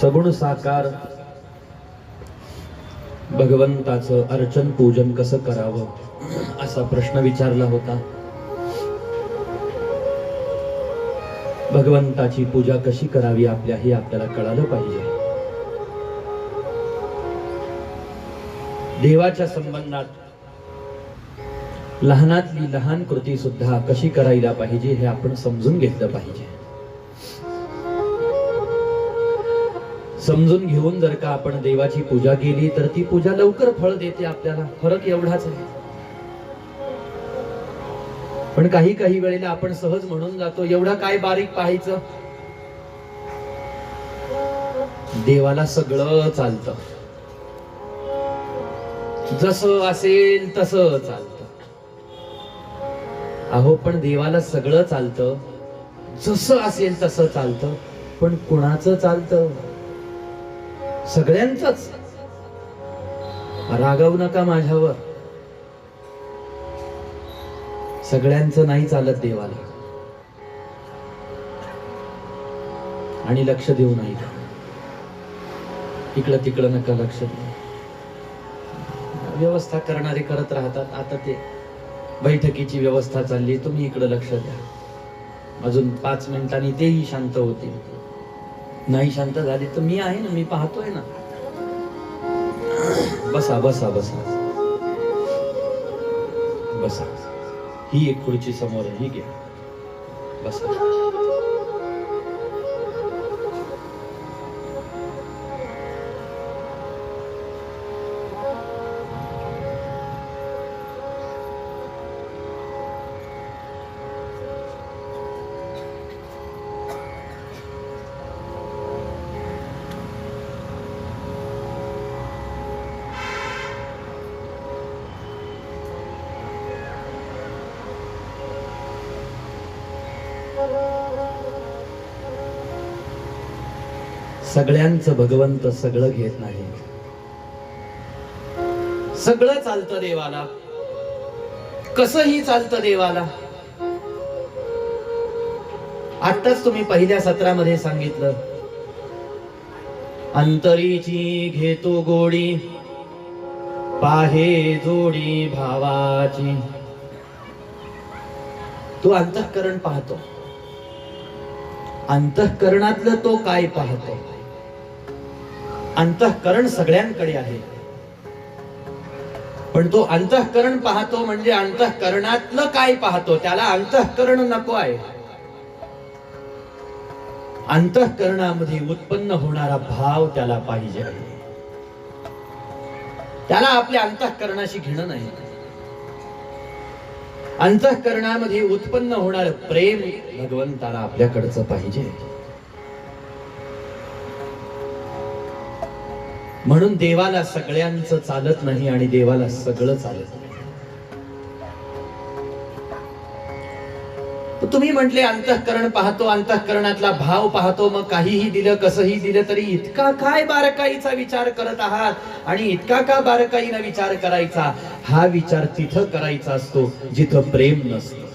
सगुण साकार भगवंताचं अर्चन पूजन कसं करावं असा प्रश्न विचारला होता. भगवंताची पूजा कशी करावी हे आपल्याला कळालं पाहिजे. देवाच्या संबंधात लहानातली लहान कृती सुद्धा कशी करायला पाहिजे हे आपण समजून घेतलं पाहिजे. समजून घेऊन जर का आपण देवाची पूजा केली तर ती पूजा लवकर फळ देते आपल्याला. फरक एवढाच आहे. पण काही वेळेला आपण सहज म्हणून जातो, एवढा काय बारीक पाहायचं, देवाला सगळं चालतं, जसं असेल तसं चालतं. अहो पण देवाला सगळं चालतं, जसं असेल तसं चालतं, पण कुणाचं चालतं? सगळ्यांचंच. रागवू नका माझ्यावर, सगळ्यांचं नाही चालत देवाला. आणि लक्ष देऊ नाही, इकडं तिकडं नका लक्ष देऊ. व्यवस्था करणारे करत राहतात. आता ते बैठकीची व्यवस्था चालली, तुम्ही इकडं लक्ष द्या. अजून 5 मिनिटांनी तेही शांत होतील. नाही शांत झाली तर मी आहे ना, मी पाहतोय ना. बसा बसा बसा बसा. ही एक खुर्ची समोर आहे, ही घ्या, बसा. सगळ्यांचं भगवंत सगळं घेत नाही. सगळं चालतं देवाला, कसंही चालतं देवाला. आताच तुम्ही पहिल्या सत्रामध्ये सांगितलं, अंतरीची घेतो गोडी, पाहे जोडी भावाची. तो अंतःकरण पाहतो. अंतःकरणातलं तो काय पाहतो? अंतःकरण सगळ्यांकडे आहे, पण तो अंतःकरण पाहतो म्हणजे अंतःकरणातलं काय पाहतो? त्याला अंतःकरण नको आहे. अंतःकरणामध्ये उत्पन्न होणारा भाव त्याला पाहिजे आहे. त्याला आपल्या अंतःकरणाशी घेणं नाही. अंतःकरणामध्ये उत्पन्न होणारं प्रेम भगवंताला आपल्याकडचं पाहिजे. म्हणून देवाला सगळ्यांचं चालत नाही आणि देवाला सगळं चालत नाही. तुम्ही म्हटले अंतःकरण पाहतो, अंतःकरणातला भाव पाहतो. मग काहीही दिलं, कसंही दिलं तरी इतका काय बारकाईचा विचार करत आहात? आणि इतका का बारकाईनं विचार करायचा? हा विचार तिथं करायचा असतो जिथं प्रेम नसतं.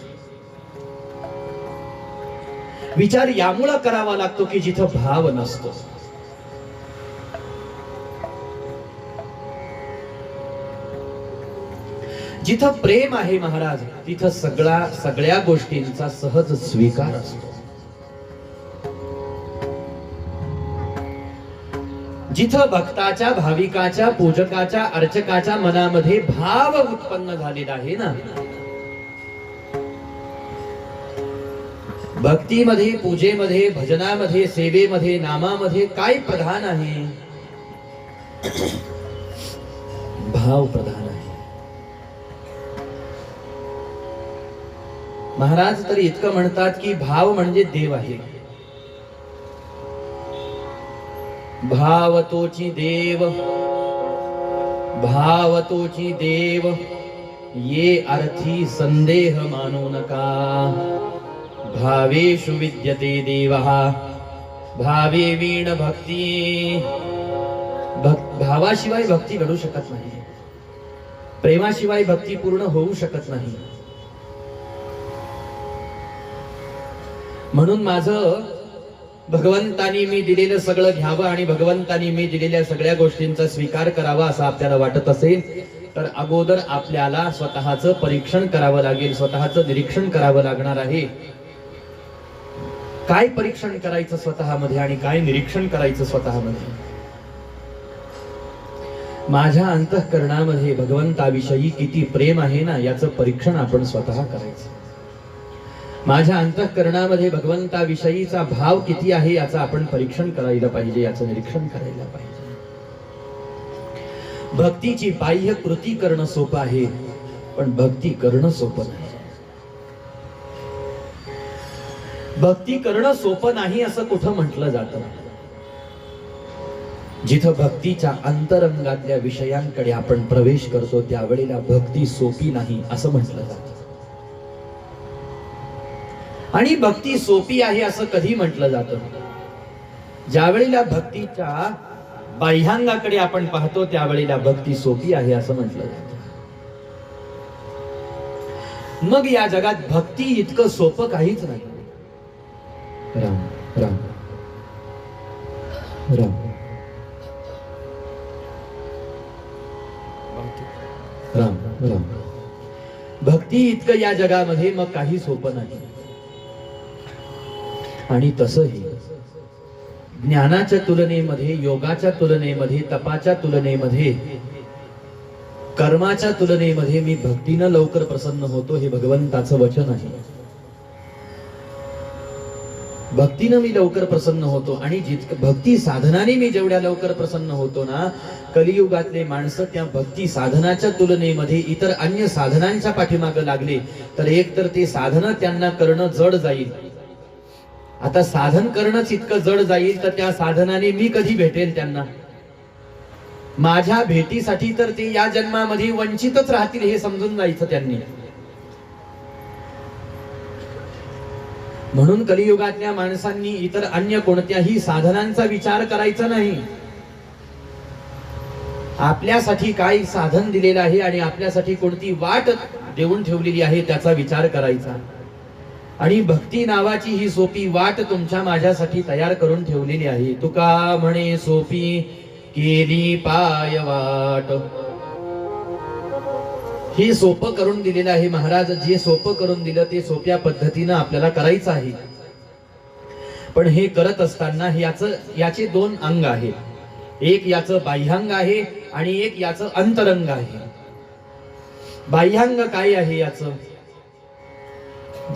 विचार यामुळं करावा लागतो की जिथं भाव नसतो. जिथं प्रेम आहे महाराज, तिथं सगळ्या गोष्टींचा सहज स्वीकार असतो. जिथं भक्ताच्या, भाविकाच्या, पूजकाच्या, अर्चकाच्या मनामध्ये भाव उत्पन्न झालेला आहे ना, भक्तीमध्ये, पूजेमध्ये, भजनामध्ये, सेवेमध्ये, नामामध्ये काय प्रधान आहे? भाव प्रधान आहे. महाराज तर इतकं म्हणतात की भाव म्हणजे देव आहे. भाव तोची देव, भाव तोची देव, ये अर्थी संदेह मानू नका. भावेषु विद्यते देवः, भावे वीण भक्ती. भावाशिवाय भक्ती घडू शकत नाही. प्रेमाशिवाय भक्ती पूर्ण होऊ शकत नाही. म्हणून माझं भगवंतानी मी दिलेलं सगळं घ्यावं आणि भगवंतानी मी दिलेल्या सगळ्या गोष्टींचा स्वीकार करावा असं आपल्याला वाटत असेल तर अगोदर आपल्याला स्वतःचं परीक्षण करावं लागेल, स्वतःचं निरीक्षण करावं लागणार आहे. काय परीक्षण करायचं स्वतःमध्ये आणि काय निरीक्षण करायचं स्वतःमध्ये? माझ्या अंतःकरणामध्ये भगवंताविषयी किती प्रेम आहे ना याचं परीक्षण आपण स्वतः करायचं. माझ्या अंतःकरणामध्ये भगवंताविषयीचा भाव किती आहे याचं आपण परीक्षण करायला पाहिजे, याचं निरीक्षण करायला पाहिजे. भक्तीची बाह्य कृती करणं सोपं आहे, पण भक्ती करणं सोपं नाही. भक्ती करणं सोपं नाही असं कुठं म्हटलं जातं? जिथं भक्तीच्या अंतरंगातल्या विषयांकडे आपण प्रवेश करतो त्यावेळेला भक्ती सोपी नाही असं म्हटलं जातं. आणि भक्ती सोपी आहे असं कधी म्हटलं जातं? ज्या वेळेला भक्तीच्या बाह्यांगाकडे आपण पाहतो त्यावेळेला भक्ती सोपी आहे असं म्हटलं जातं. मग या जगात भक्ती इतकं सोपं काहीच नाही. राम राम राम राम राम. भक्ती इतकं या जगामध्ये मग काही सोपं नाही. आणि तसंही ज्ञानाच्या तुलनेमध्ये, योगाच्या तुलनेमध्ये, तपाच्या तुलनेमध्ये, कर्माच्या तुलनेमध्ये मी भक्तीनं लवकर प्रसन्न होतो हे भगवंताचं वचन आहे. भक्तीनं मी लवकर प्रसन्न होतो आणि जितकं भक्ती साधनाने मी जेवढ्या लवकर प्रसन्न होतो ना, कलियुगातले माणसं त्या भक्ती साधनाच्या तुलनेमध्ये इतर अन्य साधनांच्या पाठीमागे लागले तर एक तर ते साधन त्यांना करणं जड जाईल. आता साधन करणंच इतकं जड जाईल तर त्या साधनाने मी कधी भेटेल त्यांना? माझ्या भेटीसाठी तर ते या जन्मामध्ये वंचितच राहतील हे समजून जायचं त्यांनी. म्हणून कलियुगातल्या माणसांनी इतर अन्य कोणत्याही साधनांचा विचार करायचा नाही. आपल्यासाठी काय साधन दिलेलं आहे आणि आपल्यासाठी कोणती वाट देऊन ठेवलेली आहे त्याचा विचार करायचा. आणि भक्ती नावाची ही सोपी वाट तुमच्या माझ्यासाठी तयार करून ठेवलेली आहे. तुका म्हणे सोपी केली पाय वाट. हे सोपं करून दिलेलं आहे महाराज. जे सोपं करून दिलं ते सोप्या पद्धतीनं आपल्याला करायचं आहे. पण हे करत असताना याचे दोन अंग आहेत. एक याचं बाह्यांग आहे आणि एक याचं अंतरंग आहे. बाह्यांग काय आहे याचं?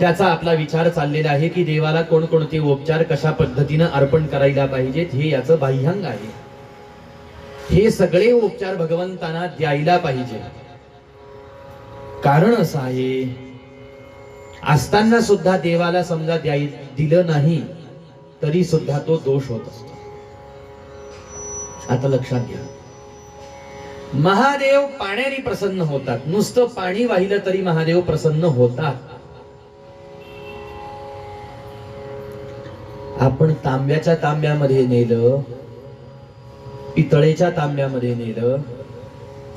त्याचा आपला विचार चाललेला आहे की देवाला कोणकोणते उपचार कशा पद्धतीनं अर्पण करायला पाहिजेत, हे याचं बाह्यांग आहे. हे सगळे उपचार भगवंतांना द्यायला पाहिजे. कारण असं आहे, असताना सुद्धा देवाला समजा दिलं नाही तरी सुद्धा तो दोष होत असतो. आता लक्षात घ्या, महादेव पाण्याने प्रसन्न होतात. नुसतं पाणी वाहिलं तरी महादेव प्रसन्न होतात. आपण तांब्याच्या तांब्यामध्ये नेलं, पितळेच्या तांब्यामध्ये नेलं,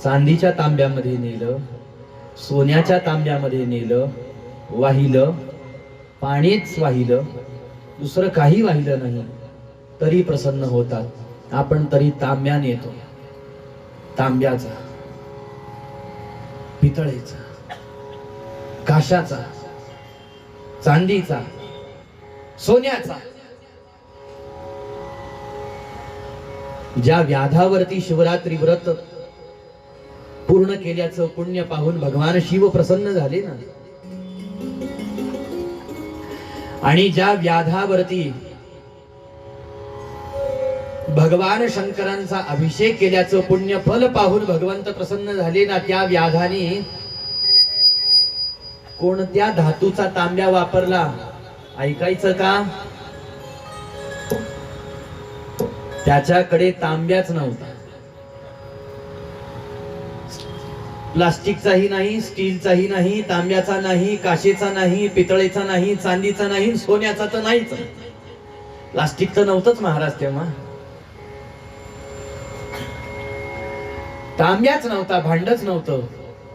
चांदीच्या तांब्यामध्ये नेलं, सोन्याच्या तांब्यामध्ये नेलं, वाहिलं, पाणीच वाहिलं, दुसरं काही वाहिलं नाही तरी प्रसन्न होतात. आपण तरी तांब्या नेतो, तांब्याचा, पितळेचा, काशाचा, चांदीचा, सोन्याचा. ज्या व्याधावरती शिवरात्री व्रत पूर्ण केल्याचं पुण्य पाहून भगवान शिव प्रसन्न झाले ना. आणि ज्या व्याधावरती भगवान शंकरांचा अभिषेक केल्याचं पुण्य फल पाहून भगवंत प्रसन्न झाले ना, त्या व्याधाने कोणत्या धातूचा तांब्या वापरला ऐकायचं का? त्याच्याकडे तांब्याच नव्हता. प्लास्टिकचाही नाही, स्टीलचाही नाही, तांब्याचा नाही, काशेचा नाही, पितळेचा नाही, चांदीचा नाही, सोन्याचा तर नाहीच. प्लास्टिक तर नव्हतंच महाराज तेव्हा. तांब्याच नव्हता, भांडच नव्हतं.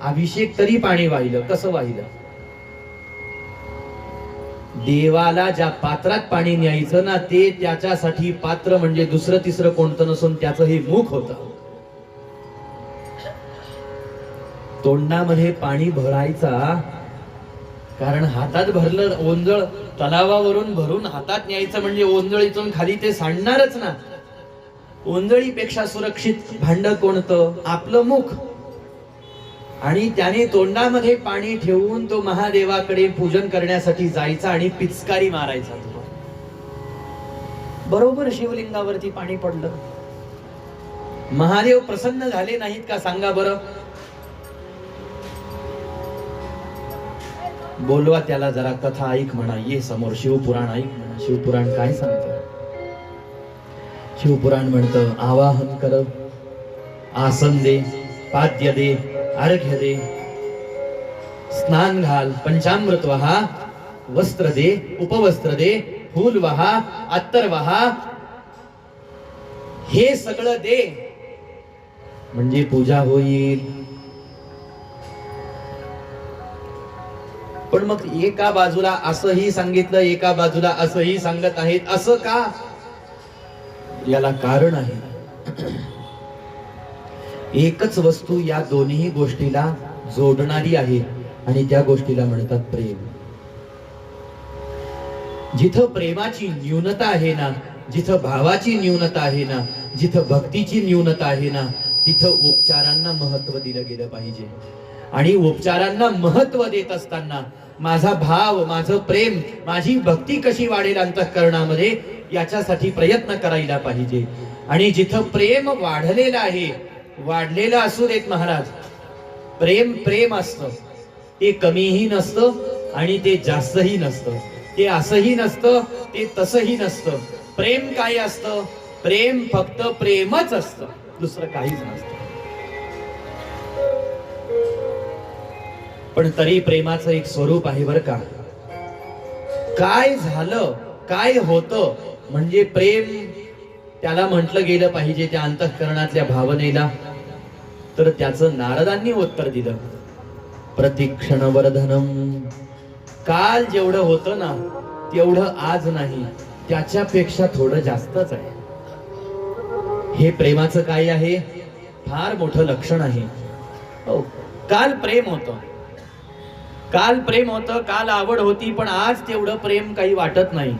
अभिषेक तरी पाणी वाहिलं. कसं वाहिलं? देवाला ज्या पात्रात पाणी न्यायचं ना, ते त्याच्यासाठी पात्र म्हणजे दुसरं तिसरं कोणतं नसून त्याचं हे मुख होतं. तोंडामध्ये पाणी भरायचा, कारण हातात भरलं ओंजळ तलावावरून भरून हातात न्यायचं म्हणजे ओंजळीतून खाली ते सांडणारच ना. ओंजळीपेक्षा सुरक्षित भांड कोणतं? आपलं मुख. आणि त्याने तोंडामध्ये पाणी ठेवून तो महादेवाकडे पूजन करण्यासाठी जायचा आणि पिचकारी मारायचा. बरोबर शिवलिंगावरती पाणी पडलं. महादेव प्रसन्न झाले नाहीत का सांगा बरं? बोलवा त्याला जरा, कथा ऐक म्हणा, ये समोर शिवपुराण ऐक म्हणा. शिवपुराण काय सांगतं? शिवपुराण म्हणतं, आवाहन कर, आसन दे, पाद्य दे, अर्घ्य दे, स्नान घाल, पंचामृत वहा, वस्त्र दे, उपवस्त्र दे, फूल वहा, अत्तर वहा, हे सगळं दे म्हणजे पूजा होईल. पण मग एका बाजूला असंही सांगितलं, एका बाजूला असंही सांगत आहेत. असं का? याला कारण आहे. एकच वस्तू या दोन्ही गोष्टीला जोडणारी आहे आणि त्या गोष्टीला म्हणतात प्रेम. जिथं प्रेमाची न्यूनता आहे ना, जिथं भावाची न्यूनता आहे ना, जिथं भक्तीची न्यूनता आहे ना, तिथं उपचारांना महत्व दिलं गेलं पाहिजे. आणि उपचारांना महत्व देत असताना माझा भाव, माझं प्रेम, माझी भक्ती कशी वाढेल अंतःकरणामध्ये, याच्यासाठी प्रयत्न करायला पाहिजे. आणि जिथं प्रेम वाढलेलं आहे, वाढलेलं असू देत महाराज, प्रेम प्रेम असतं. ते कमीही नसतं आणि ते जास्तही नसतं. ते असंही नसतं, ते तसंही नसतं. प्रेम काय असतं? प्रेम फक्त प्रेमच असतं, दुसरं काहीच नसतं. पण तरी प्रेमाचं एक स्वरूप आहे बरं का. काय झालं, काय होतं म्हणजे प्रेम, त्याला म्हटलं गेलं पाहिजे त्या अंतःकरणातल्या भावनेला. तर त्याचं नारदांनी उत्तर दिलं, प्रतिक्षण वर्धनम. काल जेवढं होतं ना, तेवढं आज नाही, त्याच्यापेक्षा थोडं जास्तच आहे. हे प्रेमाचं काय आहे? फार मोठं लक्षण आहे. हो, काल प्रेम होतं, काल प्रेम होतं, काल आवड होती, पण आज तेवढं प्रेम काही वाटत नाही,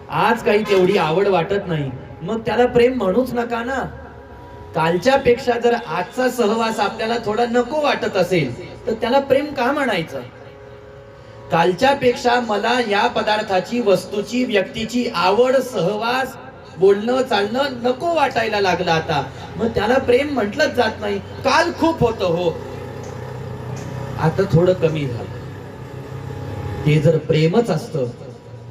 आज काही तेवढी आवड वाटत नाही. मग त्याला प्रेम म्हणूच नका ना. कालच्या पेक्षा जर आजचा सहवास आपल्याला थोडा नको वाटत असेल तर त्याला प्रेम का म्हणायचं? कालच्या पेक्षा मला या पदार्थाची, वस्तूची, व्यक्तीची आवड, सहवास, बोलणं चालणं नको वाटायला लागलं आता, मग त्याला प्रेम म्हटलंच जात नाही. काल खूप होतं, हो, आता थोडं कमी झालं. ते जर प्रेमच असतं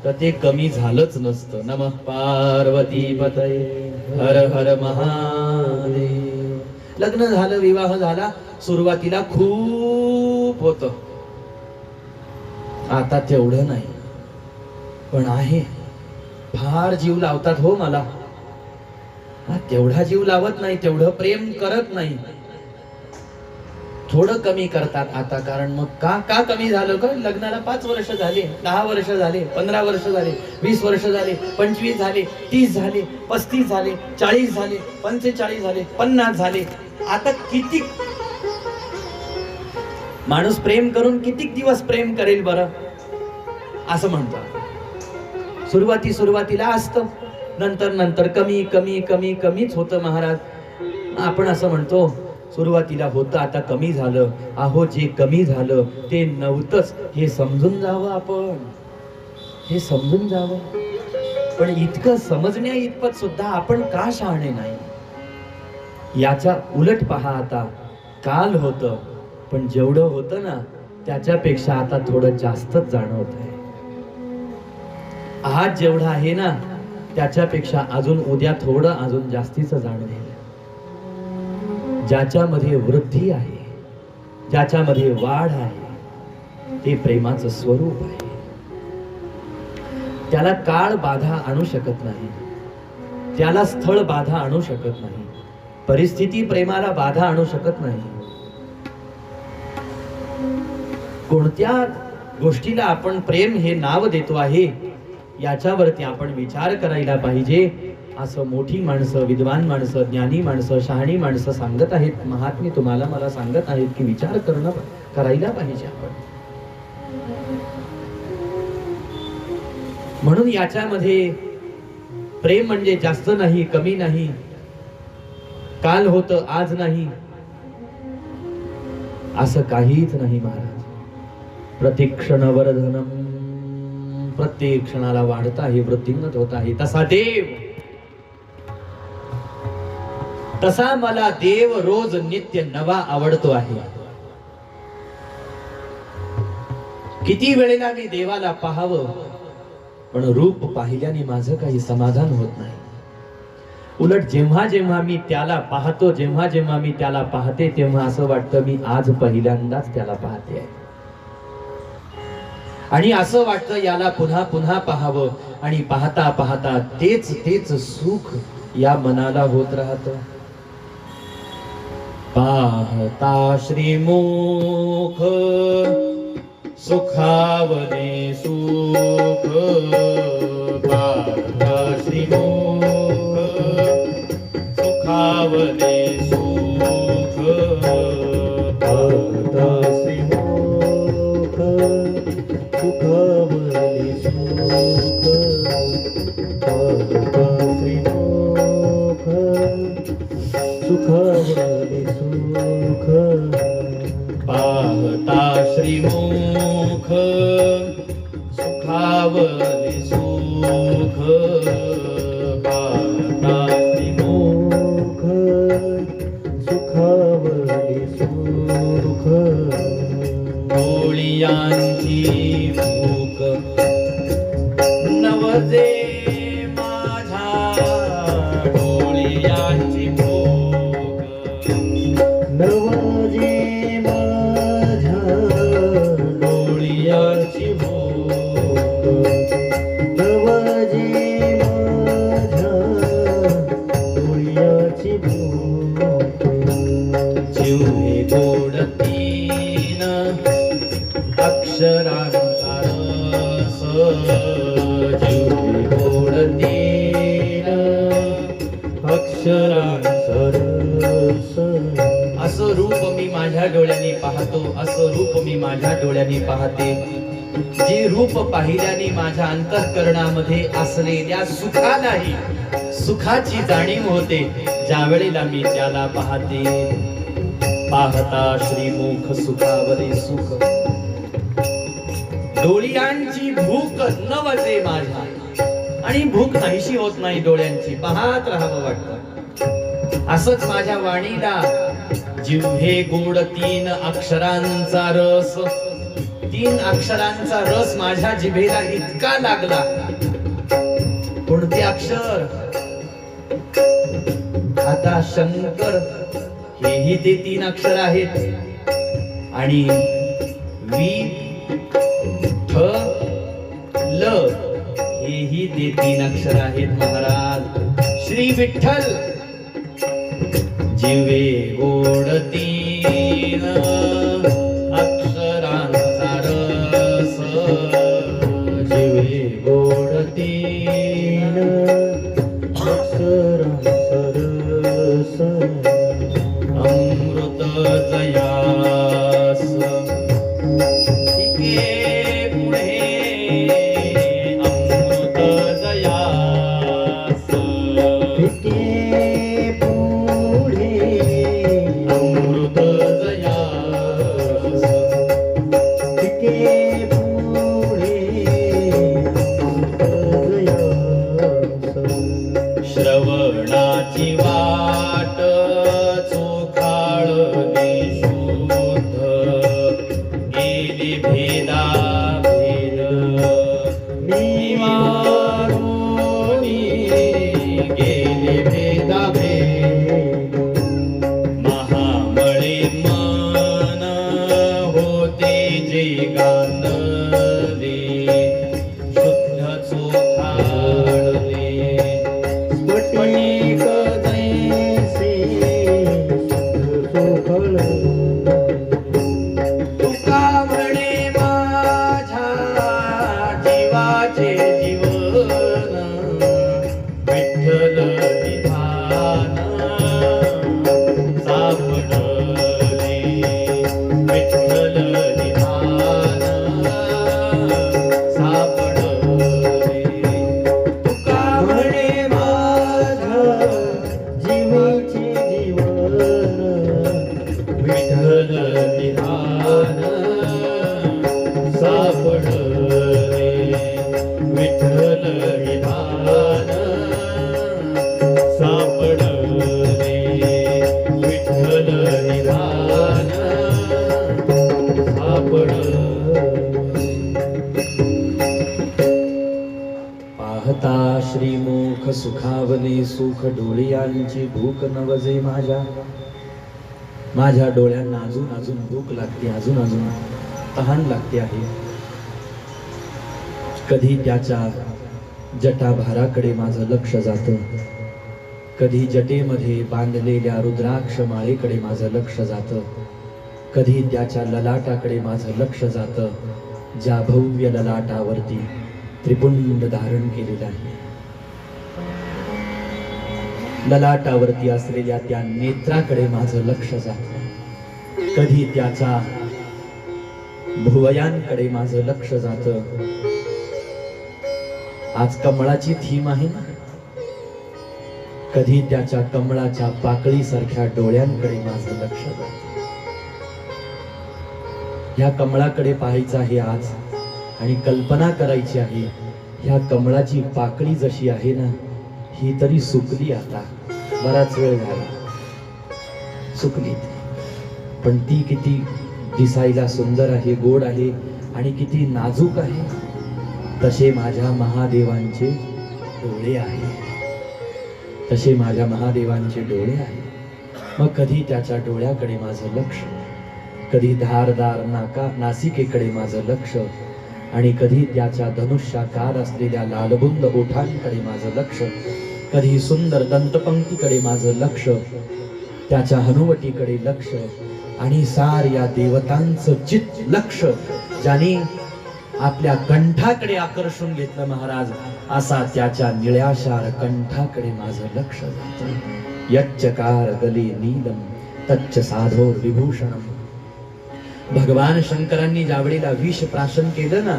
तर ते कमी झालंच नसतं. नमः पार्वती पतये हर हर महादेव. लग्न झालं, विवाह झाला, सुरुवातीला खूप होतं, आता तेवढं नाही. पण आहे, फार जीव लावतात हो मला, तेवढा जीव लावत नाही, तेवढं प्रेम करत नाही, थोडं कमी करतात आता. कारण मग का कमी झालं? का लग्नाला 5 वर्ष झाले, 10 वर्ष झाले, 15 वर्ष झाले, 20 वर्ष झाले, 25 झाले, 30 झाले, 35 झाले, 40 झाले, 45 झाले, 50 झाले. आता किती माणूस प्रेम करून किती दिवस प्रेम करेल बरं? असं म्हणतो. सुरुवातीला असतं, नंतर कमी कमी कमी कमीच होतं महाराज. आपण असं म्हणतो, सुरुवातीला होतं, आता कमी झालं. अहो, जे कमी झालं ते नव्हतंच, हे समजून जावं आपण, हे समजून जावं. पण इतकं समजण्या इतपत सुद्धा आपण का शहाणे नाही? याच्या उलट पहा, आता काल होतं, पण जेवढं होतं ना त्याच्यापेक्षा आता थोडं जास्तच जाणवत आहे. आज जेवढं आहे ना त्याच्यापेक्षा अजून उद्या थोडं अजून जास्तीचं जाणवेल. ज्याच्यामध्ये वृद्धी आहे, ज्याच्यामध्ये वाढ आहे, ते प्रेमाचं स्वरूप आहे. त्याला काळ बाधा आणू शकत नाही, त्याला स्थळ बाधा आणू शकत नाही, परिस्थिती प्रेमाला बाधा आणू शकत नाही. कोणत्या गोष्टीला आपण प्रेम हे नाव देतो आहे, याच्यावरती आपण विचार करायला पाहिजे. असं मोठी माणसं, विद्वान माणसं, ज्ञानी माणसं, शहाणी माणसं सांगत आहेत. महात्मे तुम्हाला मला सांगत आहेत की विचार करायला पाहिजे आपण. म्हणून याच्यामध्ये प्रेम म्हणजे जास्त नाही, कमी नाही, काल होतं आज नाही, असं काहीच नाही महाराज. प्रत्येक्षण वर्धनम, प्रत्येक क्षणाला वाढत आहे, वृद्धिंगत होत आहे. तसा देव, तसा मला देव रोज नित्य नवा आवडतो आहे. किती वेळेला मी देवाला पाहावं, पण रूप पाहिल्याने माझं काही समाधान होत नाही. उलट जेव्हा जेव्हा मी त्याला पाहतो, जेव्हा जेव्हा मी त्याला पाहते, तेव्हा असं वाटतं मी आज पहिल्यांदाच त्याला पाहते आहे. आणि असं वाटतं याला पुन्हा पुन्हा पाहावं. आणि पाहता पाहता तेच तेच सुख या मनाला होत राहत. पाहता श्रीमुख सुखावने सुख, पाहता श्रीमुख सुखावने सुख, पाहता श्रीमुख सुखावने सुख, पाहता श्रीमुख सुखावने सुख, पाहता श्रीमुख सुखावने सुख, पाहता श्रीमुख सुखावने सुख. डोळ्यांची भूक नवजे माझ्या, डोळ्यांची भूक नवजे माझ्या, डोळ्यांची भूक नवजे माझ्या, डोळ्याची भूक. जिव्हे गोडतीन अक्षरांचा रस, जिव्हे गोडतीन अक्षरांचा रस. असं रूप मी माझ्या डोळ्यांनी पाहतो, असं रूप मी माझ्या डोळ्यांनी पाहते. जे रूप पाहिल्याने माझ्या अंतःकरणामध्ये असलेल्या सुखालाही सुखाची जाणीव होते, ज्या वेळेला मी त्याला पाहते. पाहता श्रीमुख सुखावरे सुख, डोळ्यांची भूक नवजे माझ्या. आणि भूक नाहीशी होत नाही डोळ्यांची, पाहत राहावं वाटतं. असंच माझ्या वाणीला जिव्हे गोड तीन अक्षरांचा रस, तीन अक्षरांचा रस माझ्या जिभेला इतका लागला. कोणते अक्षर? आता शंकर हेही ते तीन अक्षर आहेत. आणि वी ठ ल हेही ते तीन अक्षर आहेत महाराज. श्री विठ्ठल जिवे गोड तीन अक्षरांचा रस, जिवे गोड तीन अक्षरांचा रस. अमृत जयास इके पुढे, अमृत जयास इके पुढे, अमृत जयास इके पुढे, अमृत जयास. श्रवणाची वाट भेदा भेद मी मारुनी गेले भेदा भेद. महामळे मन होते जे गांधले, शुद्ध चोखाडले स्फटिक जैसे शुद्ध चोखळ. तुका म्हणे माझ्या विठ्ठल निधान सापडले, विठ्ठल निधान सापडले. तुका म्हणे माझ्या जीवाचे जीवन, विठ्ठल निधान सापडले, विठ्ठल निधान सापडले, विठ्ठल निधान सापडले. पाहता श्रीमुख सुखावले सुख, डोळ्यांची भूक नवजे माझ्या. माझ्या डोळ्यांना अजून अजून भूक लागते, अजून अजून तहान लागते आहे. कधी त्याच्या जटाभाराकडे माझं लक्ष जातं, कधी जटेमध्ये बांधलेल्या रुद्राक्ष माळेकडे माझं लक्ष जातं, कधी त्याच्या ललाटाकडे माझं लक्ष जातं, ज्या भव्य ललाटावरती त्रिपुंड धारण केलेलं आहे. ललाटावरती असलेल्या त्या नेत्राकडे माझं लक्ष जातं, कधी त्याच्या भुवयांकडे माझं लक्ष जातं. आज कमळाची थीम आहे ना, कधी त्याच्या कमळाच्या पाकळीसारख्या डोळ्यांकडे माझं लक्ष जातं. ह्या कमळाकडे पाहायचं आहे आज आणि कल्पना करायची आहे, ह्या कमळाची पाकळी जशी आहे ना, ही तरी सुकली, आता बराच वेळ झाला सुकली, पण ती किती दिसायला सुंदर आहे, गोड आहे आणि किती नाजूक आहे. तसे माझ्या महादेवांचे डोळे आहे, तसे माझ्या महादेवांचे डोळे आहे. मग कधी त्याच्या डोळ्याकडे माझं लक्ष, कधी धारदार नासिकेकडे माझं लक्ष आणि कधी त्याच्या धनुष्याकार असलेल्या लालबुंद ओठांकडे माझं लक्ष, कधी सुंदर दंतपंक्तीकडे माझं लक्ष, त्याच्या हनुवटीकडे लक्ष आणि सार या देवतांचं चित्त लक्ष, ज्याने आपल्या कंठाकडे आकर्षून घेतलं महाराज, असा त्याच्या निळ्याशार कंठाकडे माझं लक्ष जातं. यच्चकार गले नीलम तच्च साधोर विभूषणम. भगवान शंकरांनी ज्यावेळेला विष प्राशन केलं ना,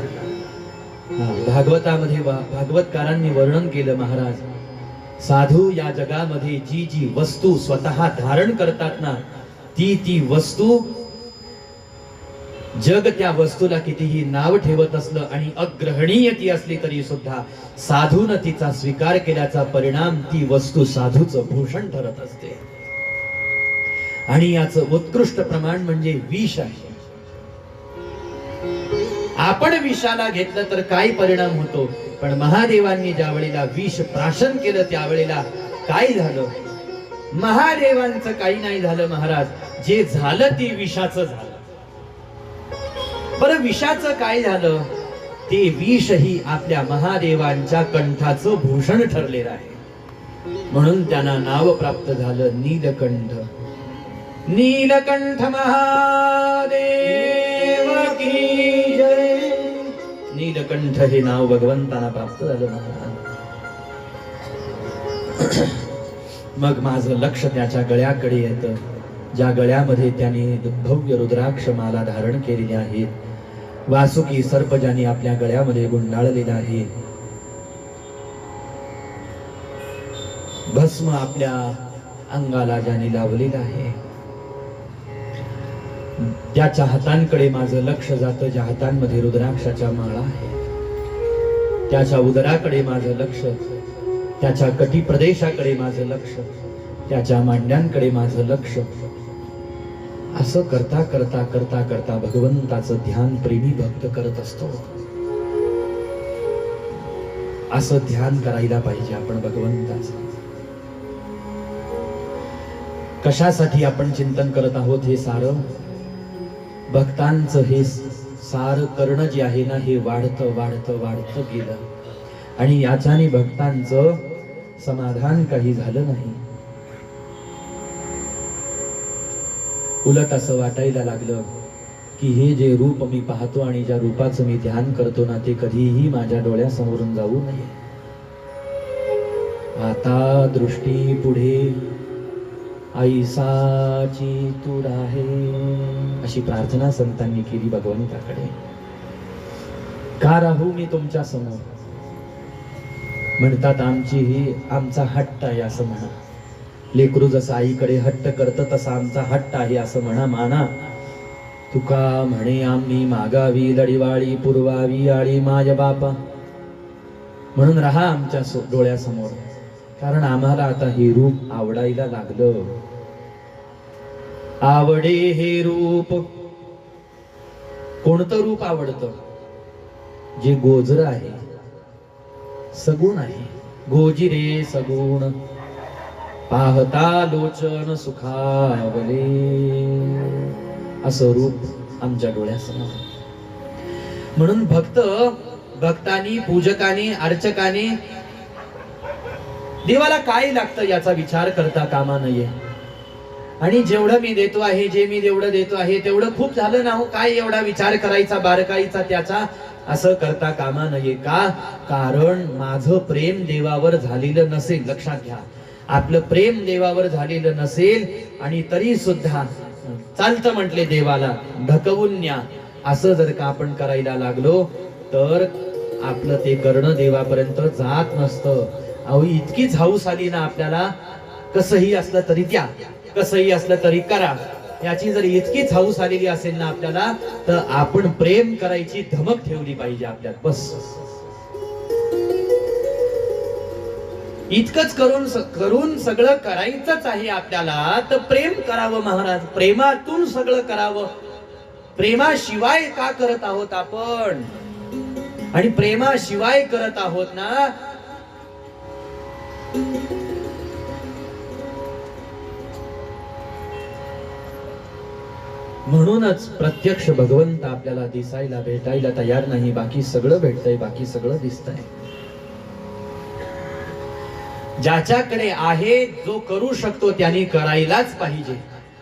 भागवतामध्ये भागवतकारांनी वर्णन केलं महाराज, साधू या जगामध्ये जी जी वस्तू स्वतः धारण करतात ना, ती वस्तू, जग त्या वस्तूला कितीही नाव ठेवत असलं आणि अग्रहणीय ती असली तरी सुद्धा साधून तिचा स्वीकार केल्याचा परिणाम ती वस्तू साधूचं भूषण ठरत असते. आणि याचं उत्कृष्ट प्रमाण म्हणजे विष आहे. आपण विषाला घेतलं तर काय परिणाम होतो, पण महादेवांनी ज्या वेळेला विष प्राशन केलं त्यावेळेला काय झालं, महादेवांचं काही नाही झालं महाराज, जे झालं ते विषाचं झालं. बरं विषाचं काय झालं, ते विषही आपल्या महादेवांच्या कंठाचं भूषण ठरलेलं आहे, म्हणून त्यांना नाव प्राप्त झालं नीलकंठ. नीलकंठ महादेव की जय. नीलकंठ हे नाव भगवंतांना प्राप्त झालं महाराज. मग माझं लक्ष त्याच्या गळ्याकडे येतं, ज्या गळ्यामध्ये त्याने भव्य रुद्राक्ष माला धारण केलेली आहे, वासुकी सर्प ज्याने आपल्या गळ्यामध्ये गुंडाळलेला आहे, भस्म आपल्या अंगाला ज्याने लावलेला आहे, त्याच्या हातांकडे माझं लक्ष जातं, ज्या हातांमध्ये रुद्राक्षाच्या माळा आहे, त्याच्या उदराकडे माझं लक्ष, त्याच्या कटी प्रदेशाकडे माझं लक्ष, त्याच्या मांड्यांकडे माझं लक्ष. असं करता करता करता करता भगवंताचं ध्यान प्रेमी भक्त करत असतो. असं ध्यान करायला पाहिजे आपण भगवंताचं. कशासाठी आपण चिंतन करत आहोत, हे सारं भक्तांचं हे सार करणं जे आहे ना, हे वाढतं वाढतं वाढतं गेलं आणि याच्याने भक्तांचं समाधान काही झालं नाही. उलट असं वाटायला लागलं की हे जे रूप मी पाहतो आणि ज्या रूपाचं मी ध्यान करतो ना, ते कधीही माझ्या डोळ्यासमोरून जाऊ नये. आता दृष्टी पुढे ऐसाची तू राहे, अशी प्रार्थना संतांनी केली भगवंताकडे. का राहू मी तुमच्या समोर? म्हणतात आमचा हट्ट आहे असं म्हणा. लेकरू जसं आईकडे हट्ट करतं तसा आमचा हट्ट आहे असं म्हणा. माना तुका म्हणे आम्ही मागावी लढीवाळी पुरवावी आळी माय बापा. म्हणून राहा आमच्या डोळ्यासमोर, कारण आम्हाला आता हे रूप आवडायला लागलं. आवडे हे रूप. कोणतं रूप आवडतं? जे गोजर आहे, सगुण आहे. गोजिरे सगुण पाहता लोचन सुखावले, असं रूप आमच्या डोळ्यासमोर. म्हणून भक्तांनी पूजकांनी अर्चकांनी देवाला काय लागतं याचा विचार करता कामा नये. आणि जेवढं मी देतो आहे, जे मी जेवढं देतो आहे तेवढं खूप झालं ना हो, काय एवढा विचार करायचा बारकाईचा त्याचा, असं करता कामा नये. का? कारण माझं प्रेम देवावर झालेलं नसेल. लक्षात घ्या, आपलं प्रेम देवावर झालेलं नसेल आणि तरी सुद्धा चालतं म्हटले देवाला ढकवून न्या, असं जर का आपण करायला लागलो तर आपलं ते करणं देवापर्यंत जात नसतं. अहो इतकीच हौस आली ना आपल्याला, कसंही असलं तरी द्या, कसंही असलं तरी करा, याची जर इतकीच हौस आलेली असेल ना आपल्याला, तर आपण प्रेम करायची धमक ठेवली पाहिजे आपल्यात. बस इतकंच करून सगळं करायचंच आहे आपल्याला, तर प्रेम करावं महाराज. प्रेमातून सगळं करावं. प्रेमाशिवाय का करत आहोत आपण? आणि प्रेमाशिवाय करत आहोत ना, म्हणूनच प्रत्यक्ष भगवंत आपल्याला दिसायला भेटायला तयार नाही. बाकी सगळं भेटतंय, बाकी सगळं दिसतंय. ज्याच्याकडे आहे, जो करू शकतो त्याने करायलाच पाहिजे.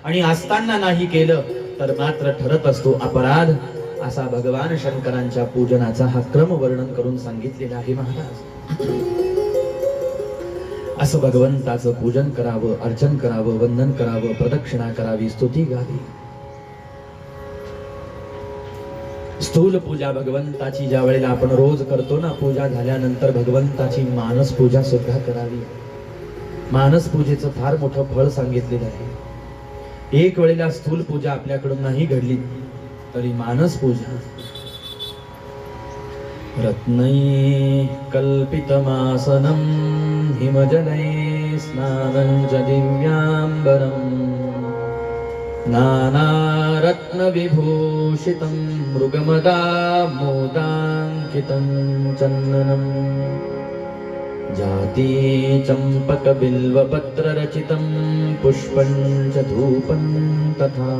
आणि असताना नाही केलं तर मात्र ठरत असतो अपराध. असा भगवान शंकरांच्या पूजनाचा हा क्रम वर्णन करून सांगितलेला आहे महाराज. असं भगवंताचं पूजन करावं, अर्चन करावं, वंदन करावं, प्रदक्षिणा करावी, स्तुती गावी. स्थूल पूजा भगवंताची ज्या वेळेला आपण रोज करतो ना, पूजा झाल्यानंतर भगवंताची मानस पूजा सुद्धा करावी. मानस पूजेचं फार मोठं फळ सांगितलेलं आहे. एक वेळेला स्थूल पूजा आपल्याकडून नाही घडली तरी मानस पूजा रत्नै कल्पितमासनं हिमजले स्नानं च दिव्यांबरं नानारत्नविभूषितं मृगमदा मोदाङ्कितं चन्दनं जाति चम्पकबिल्वपत्ररचितं पुष्पं च धूपं तथा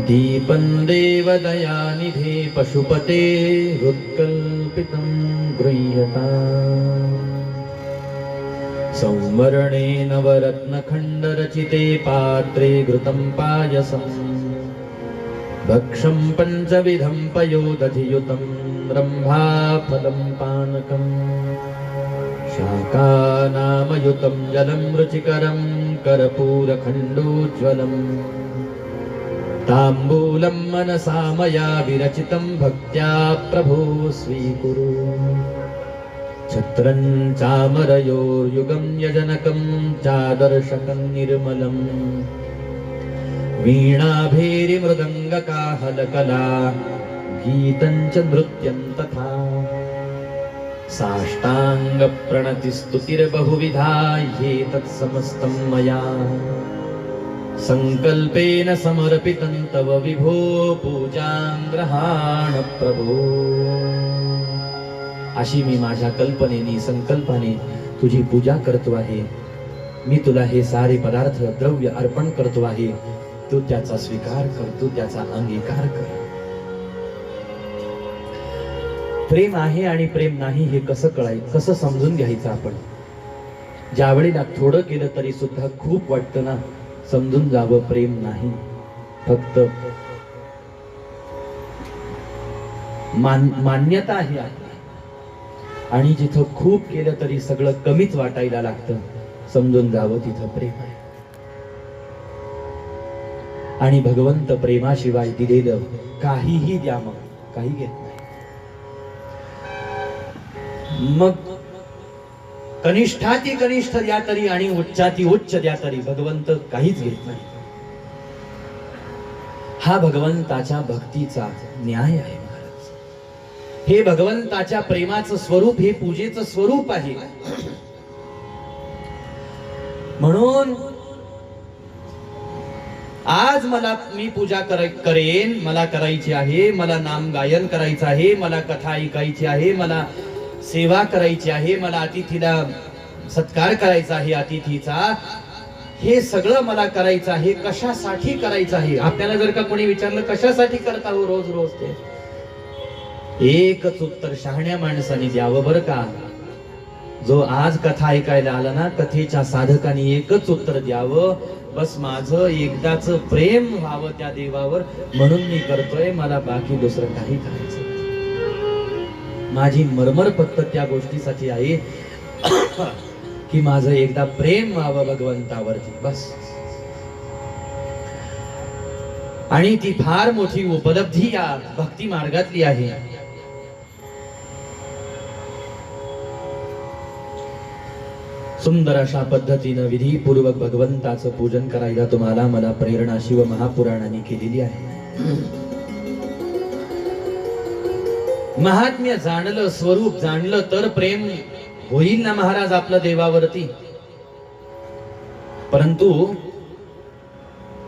दीपं देवदयानिधे पशुपते हृत्कल्पितं गृह्यता संवरणे नवरत्नखण्डरचिते पात्रे घृतं पायसं भक्षं पञ्चविधं पयोदधियुतं रम्भाफलं पानकं शाकानामयुतं जलं रुचिकरं कर्पूरखण्डोज्ज्वलं ताम्बूलं मनसा मया विरचितं भक्त्या प्रभो स्वीकुरु छत्रं चामरयोर्युगं यजनकं चादर्शकं निर्मलं वीणाभेरिमृदङ्गकाहलकला गीतं च नृत्यं तथा साष्टाङ्गप्रणतिस्तुतिर्बहुविधा ह्येतत्समस्तं मया संकल्पेन समर्पितं तव विभो पूजां ग्रहाण प्रभो. अशी मी माझ्या कल्पनेने संकल्पाने तुझी पूजा करतो आहे. मी तुला हे सारे पदार्थ द्रव्य अर्पण करतो आहे. तू त्याचा स्वीकार कर, तू त्याचा अंगीकार कर. प्रेम आहे आणि प्रेम नाही हे कसं कळायचं, कसं समजून घ्यायचं आपण? ज्या वेळेला थोडं केलं तरी सुद्धा खूप वाटतं ना, समजून जावं प्रेम नाही, फक्त मान्यता आहे. आणि जिथं खूप केलं तरी सगळं कमीच वाटायला लागतं, समजून जावं तिथं प्रेम आहे. आणि भगवंत प्रेमाशिवाय दिलेलं काहीही द्या, मग काही घेत नाही. मग कनिष्ठाती कनिष्ठ द्या तरी आणि उच्चाती उच्च द्या तरी भगवंत काहीच घेत नाही. हा भगवंताच्या भक्तीचा न्याय आहे महाराज. हे भगवंताच्या प्रेमाचं स्वरूप, हे पूजेचं स्वरूप आहे. म्हणून आज मी पूजा करेन, मला करायची आहे, मला नाम गायन करायचं आहे, मला कथा ऐकायची आहे, मला सेवा करायची आहे, मला अतिथीला सत्कार करायचा आहे अतिथीचा, हे सगळं मला करायचं आहे. कशासाठी करायचं आहे? आपल्याला जर का कोणी विचारलं कशासाठी करता हो रोज रोज, ते एकच उत्तर शहाण्या माणसाने द्यावं बरं का. जो आज कथा ऐकायला आला ना, कथेच्या साधकाने एकच उत्तर द्यावं, बस माझं एकदाच प्रेम व्हावं त्या देवावर म्हणून मी करतोय, मला बाकी दुसरं काही करायचं. माझी मरमर फक्त त्या गोष्टीसाठी आहे की माझं एकदा प्रेम व्हावं भगवंतावरती, बस. आणि ती फार मोठी उपलब्धी या भक्ती मार्गातली आहे. सुंदर अशा पद्धतीनं विधीपूर्वक भगवंताचं पूजन करायला तुम्हाला मला प्रेरणा शिव महापुराणाने केलेली आहे. महात्म्य जाणलं, स्वरूप जाणलं तर प्रेम होईल ना महाराज आपलं देवावरती. परंतु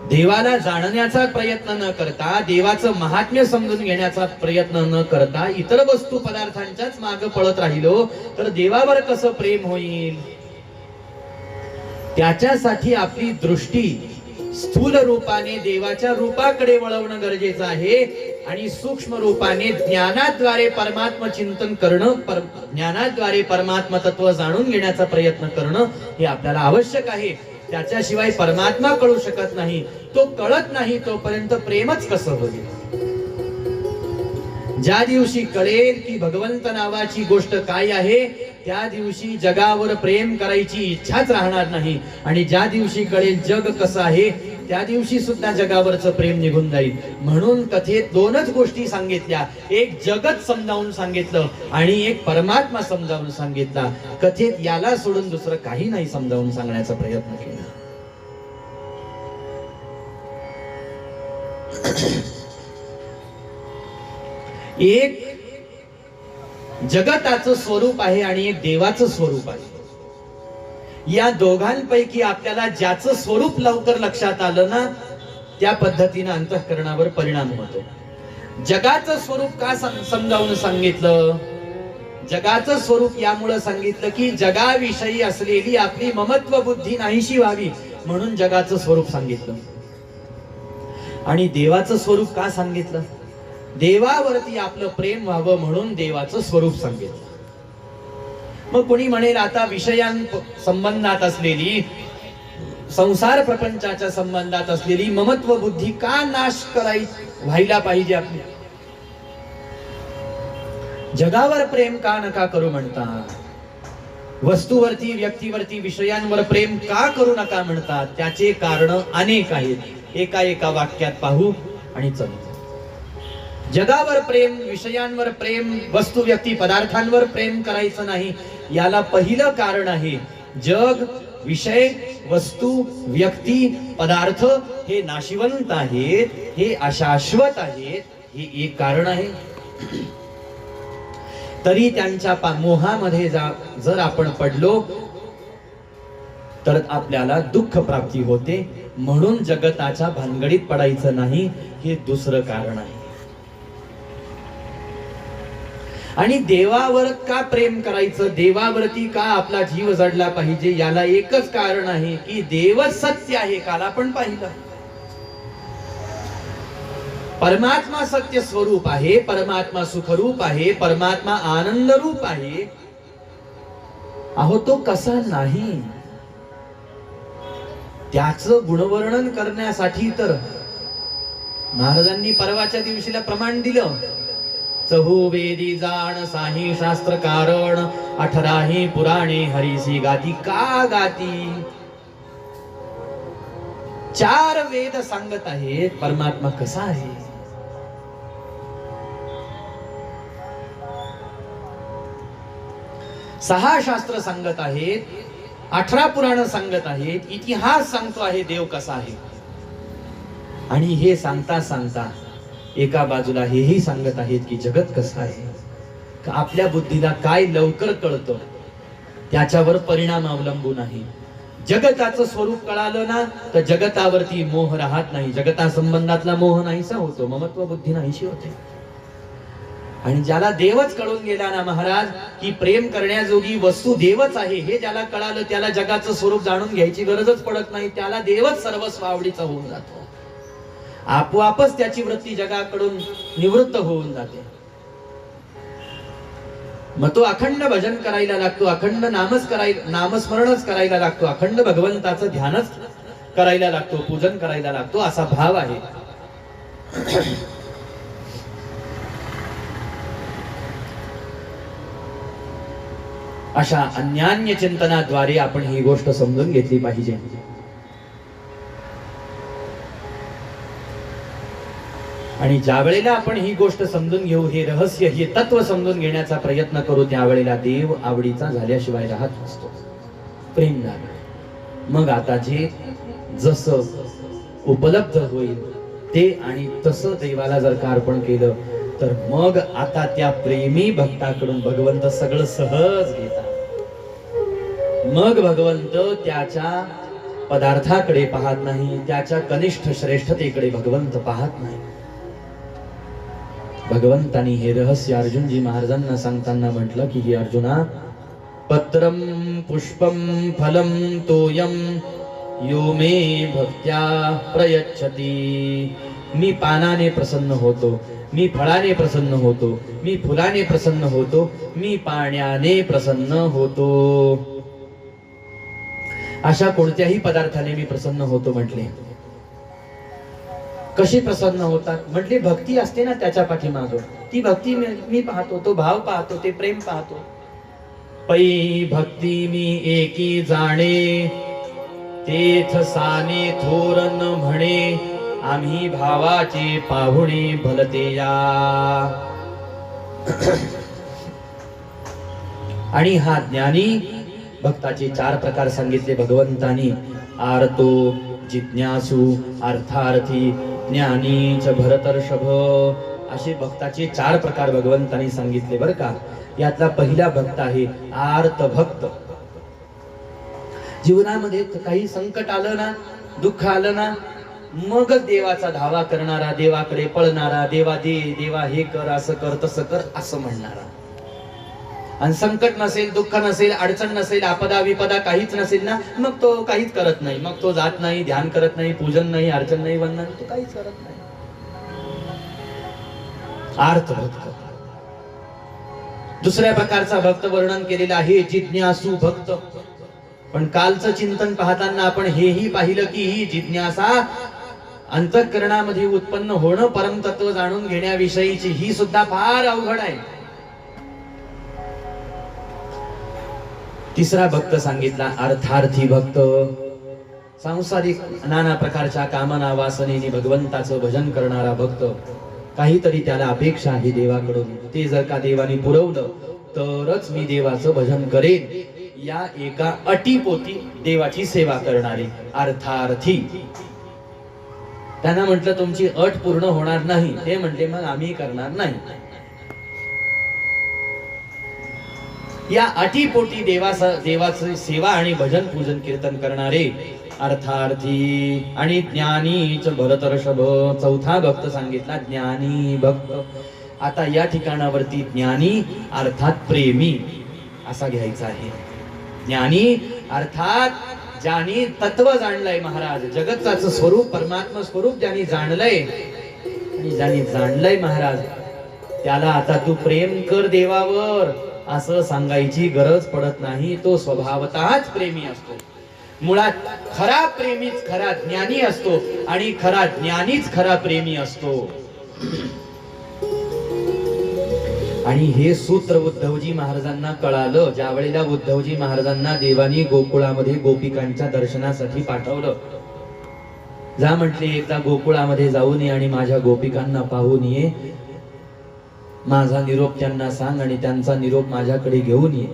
देवाला जाणण्याचा प्रयत्न न करता, देवाचं महात्म्य समजून घेण्याचा प्रयत्न न करता इतर वस्तू पदार्थांच्याच मागे पळत राहिलो तर देवावर कसं प्रेम होईल? त्याच्यासाठी आपली दृष्टी स्थूल रूपाने देवाच्या रूपाकडे वळवणं गरजेचं आहे आणि सूक्ष्म रूपाने ज्ञानाद्वारे परमात्म चिंतन करणं, ज्ञानाद्वारे परमात्मा तत्व जाणून घेण्याचा प्रयत्न करणं हे आपल्याला आवश्यक आहे. त्याच्याशिवाय परमात्मा कळू शकत नाही. तो कळत नाही तोपर्यंत प्रेमच कसं होईल? ज्या दिवशी कळेल की भगवंत नावाची गोष्ट काय आहे, त्या दिवशी जगावर प्रेम करायची इच्छाच राहणार नाही. आणि ज्या दिवशी कळेल जग कसं आहे, त्या दिवशी सुद्धा जगावरचं प्रेम निघून जाईल. म्हणून कथेत दोनच गोष्टी सांगितल्या, एक जगत समजावून सांगितलं आणि एक परमात्मा समजावून सांगितला. कथेत याला सोडून दुसरं काही नाही समजावून सांगण्याचा प्रयत्न केला. एक जगताचं स्वरूप आहे आणि एक देवाचं स्वरूप आहे. या दोघांपैकी आपल्याला ज्याचं स्वरूप लवकर लक्षात आलं ना, त्या पद्धतीने अंतःकरणावर परिणाम होतो. जगाचं स्वरूप का समजावून सांगितलं? जगाचं स्वरूप यामुळे सांगितलं की जगाविषयी असलेली आपली ममत्व बुद्धी नाहीशी व्हावी म्हणून जगाचं स्वरूप सांगितलं. आणि देवाचं स्वरूप का सांगितलं? देवावरती आपलं प्रेम व्हावं म्हणून देवाचं स्वरूप सांगितलं. मग कोणी म्हणेल आता विषयांसंबंधात असलेली, संसार प्रपंचाच्या संबंधात असलेली ममत्व बुद्धी का नाश व्हायला पाहिजे? आपली जगावर प्रेम का नका करू म्हणतात? वस्तूवरती, व्यक्तीवरती, विषयांवर प्रेम का करू नका म्हणतात? त्याचे कारण अनेक आहेत. एका वाक्यात पाहू आणि चलू. जगावर प्रेम, विषयांवर प्रेम, वस्तू, व्यक्ती, पदार्थांवर प्रेम करायचं नाही. याला पहिलं कारण आहे जग, विषय, वस्तू, व्यक्ती, पदार्थ हे नाशिवंत आहेत, हे अशाश्वत आहेत. हे एक कारण आहे. तरी त्यांच्या मोहामध्ये जर आपण पडलो तर आपल्याला दुःख प्राप्ती होते. म्हणून जगताच्या भानगडीत पडायचं नाही, हे दुसरं कारण आहे. आणि देवावर का प्रेम करायचं, देवावरती का आपला जीव जडला पाहिजे, याला एकच कारण आहे की देवच सत्य आहे. काल आपण पाहिलं परमात्मा सत्य स्वरूप आहे, परमात्मा सुखरूप आहे, परमात्मा आनंद रूप आहे. अहो तो कसा नाही, त्याचं गुणवर्णन करण्यासाठी तर महाराजांनी परवाच्या दिवशीला प्रमाण दिलं. चहुवेदी जाण साही शास्त्र कारण 18 पुराणे हरीसी गाती का गाती. 4 वेद सांगत आहेत परमात्मा कसा आहे. 6 शास्त्र सांगत आहेत, 18 पुराण सांगत आहेत, इतिहास सांगतो आहे देव कसा आहे. आणि हे सांगता सांगता एका बाजूला हेही सांगत आहेत की जगत कसं आहे. आपल्या बुद्धीला काय लवकर कळतं त्याच्यावर परिणाम अवलंबून आहे. जगताचं स्वरूप कळालं ना तर जगतावरती मोह राहत नाही. जगता संबंधातला मोह नाहीसा होतो, ममत्व बुद्धी नाहीशी होते. आणि ज्याला देवच कळून गेला ना महाराज की प्रेम करण्याजोगी वस्तू देवच आहे हे ज्याला कळालं त्याला जगाचं स्वरूप जाणून घ्यायची गरजच पडत नाही. त्याला देवच सर्वस्व आवडीचा होऊन जातो. आपोआपच त्याची वृत्ती जगाकडून निवृत्त होऊन जाते. मग तो अखंड भजन करायला लागतो, अखंड नामस्मरणच करायला लागतो, अखंड भगवंताचं ध्यानच करायला लागतो, पूजन करायला लागतो, असा भाव आहे. अशा अन्यान्य चिंतनाद्वारे आपण ही गोष्ट समजून घेतली पाहिजे. आणि ज्या वेळेला आपण ही गोष्ट समजून घेऊ, हे रहस्य, हे तत्व समजून घेण्याचा प्रयत्न करू, त्यावेळेला देव आवडीचा झाल्याशिवाय राहत नसतो. प्रेम झालं मग आता जे जसं उपलब्ध होईल ते आणि तसं देवाला जर का अर्पण केलं तर मग आता त्या प्रेमी भक्ताकडून भगवंत सगळं सहज घेतात. मग भगवंत त्याच्या पदार्थाकडे पाहत नाही, त्याच्या कनिष्ठ श्रेष्ठतेकडे भगवंत पाहत नाही. भगवंतानी हे रहस्य अर्जुनजी महाराजांना सांगताना म्हटलं की हे अर्जुना, पत्रम पुष्पम फलम तोयम यो मे भक्त्या प्रयच्छति. मी पानाने प्रसन्न होतो, मी फळाने प्रसन्न होतो, मी फुलाने प्रसन्न होतो, मी पाण्याने प्रसन्न होतो. अशा कोणत्याही पदार्थाने मी प्रसन्न होतो म्हटले. कशी प्रसन्न होतात म्हटले, भक्ती असते ना त्याच्या पाठीमागं, ती भक्ती मी पाहतो, तो भाव पाहतो, ते प्रेम पाहतो. पै भक्ती मी एकी जाणे, तेथ साने थोरन म्हणे, आम्ही भावाचे पाहुणे भलते या. आणि हा ज्ञानी भक्ताचे 4 प्रकार सांगितले भगवंतानी. आर्तो, जिज्ञासू, अर्थार्थी, ज्ञानी च भरतर्षभ, असे भक्ताचे 4 प्रकार भगवंतानी सांगितले बरं का. यातला पहिला भक्त आहे आर्त भक्त. जीवनामध्ये काही संकट आलं ना, दुःख आलं ना, मगच देवाचा धावा करणारा, देवाकडे पळणारा, देवा दे, देवा हे कर, असं कर, तसं कर, असं म्हणणारा. आणि संकट नसेल, दुःख नसेल, अडचण नसेल, आपदा विपदा काहीच नसेल ना, मग तो काहीच करत नाही. मग तो जात नाही, ध्यान करत नाही, पूजन नाही, अर्चन नाही, वंदन, तो काहीच करत नाही. आर्त भक्त. दुसऱ्या प्रकारचा भक्त वर्णन केलेला आहे जिज्ञासू भक्त. पण कालचं चिंतन पाहताना आपण हेही पाहिलं की ही जिज्ञासा अंतःकरणामध्ये उत्पन्न होणं, परमतत्व जाणून घेण्याविषयीची, ही सुद्धा फार अवघड आहे. तिसरा भक्त सांगितला अर्थार्थी भक्त. सांसारिक नाना प्रकारच्या कामना वासनेने भगवंताचं भजन करणारा भक्त. काहीतरी त्याला अपेक्षा आहे देवाकडून, ते जर का देवाने पुरवलं तरच मी देवाचं भजन करेन, या एका अटीपोटी देवाची सेवा करणारे अर्थार्थी. त्यांना म्हटलं तुमची अट पूर्ण होणार नाही, ते म्हटले मग आम्ही करणार नाही. या अटीपोटी देवाची सेवा आणि भजन पूजन कीर्तन करणारे अर्थार्थी. आणि ज्ञानीच भरतर्षभ, चौथा भक्त सांगितला ज्ञानी भक्त. आता या ठिकाणावरती ज्ञानी अर्थात प्रेमी असा घ्यायचा आहे. ज्ञानी अर्थात ज्याने तत्व जाणलंय महाराज, जगताचं स्वरूप, परमात्मा स्वरूप ज्याने जाणलंय, आणि ज्याने जाणलंय महाराज त्याला आता तू प्रेम कर देवावर असं सांगायची गरज पडत नाही. तो स्वभावतःच प्रेमी असतो. मुळात खरा प्रेमीच खरा ज्ञानी असतो आणि खरा ज्ञानीच खरा प्रेमी असतो. आणि हे सूत्र उद्धवजी महाराजांना कळालं ज्या वेळेला उद्धवजी महाराजांना देवानी गोकुळामध्ये गोपिकांच्या दर्शनासाठी पाठवलं. जा म्हटले, एकदा गोकुळामध्ये जाऊन ये आणि माझ्या गोपिकांना पाहून ये, माझा निरोप त्यांना सांग आणि त्यांचा निरोप माझ्याकडे घेऊन ये.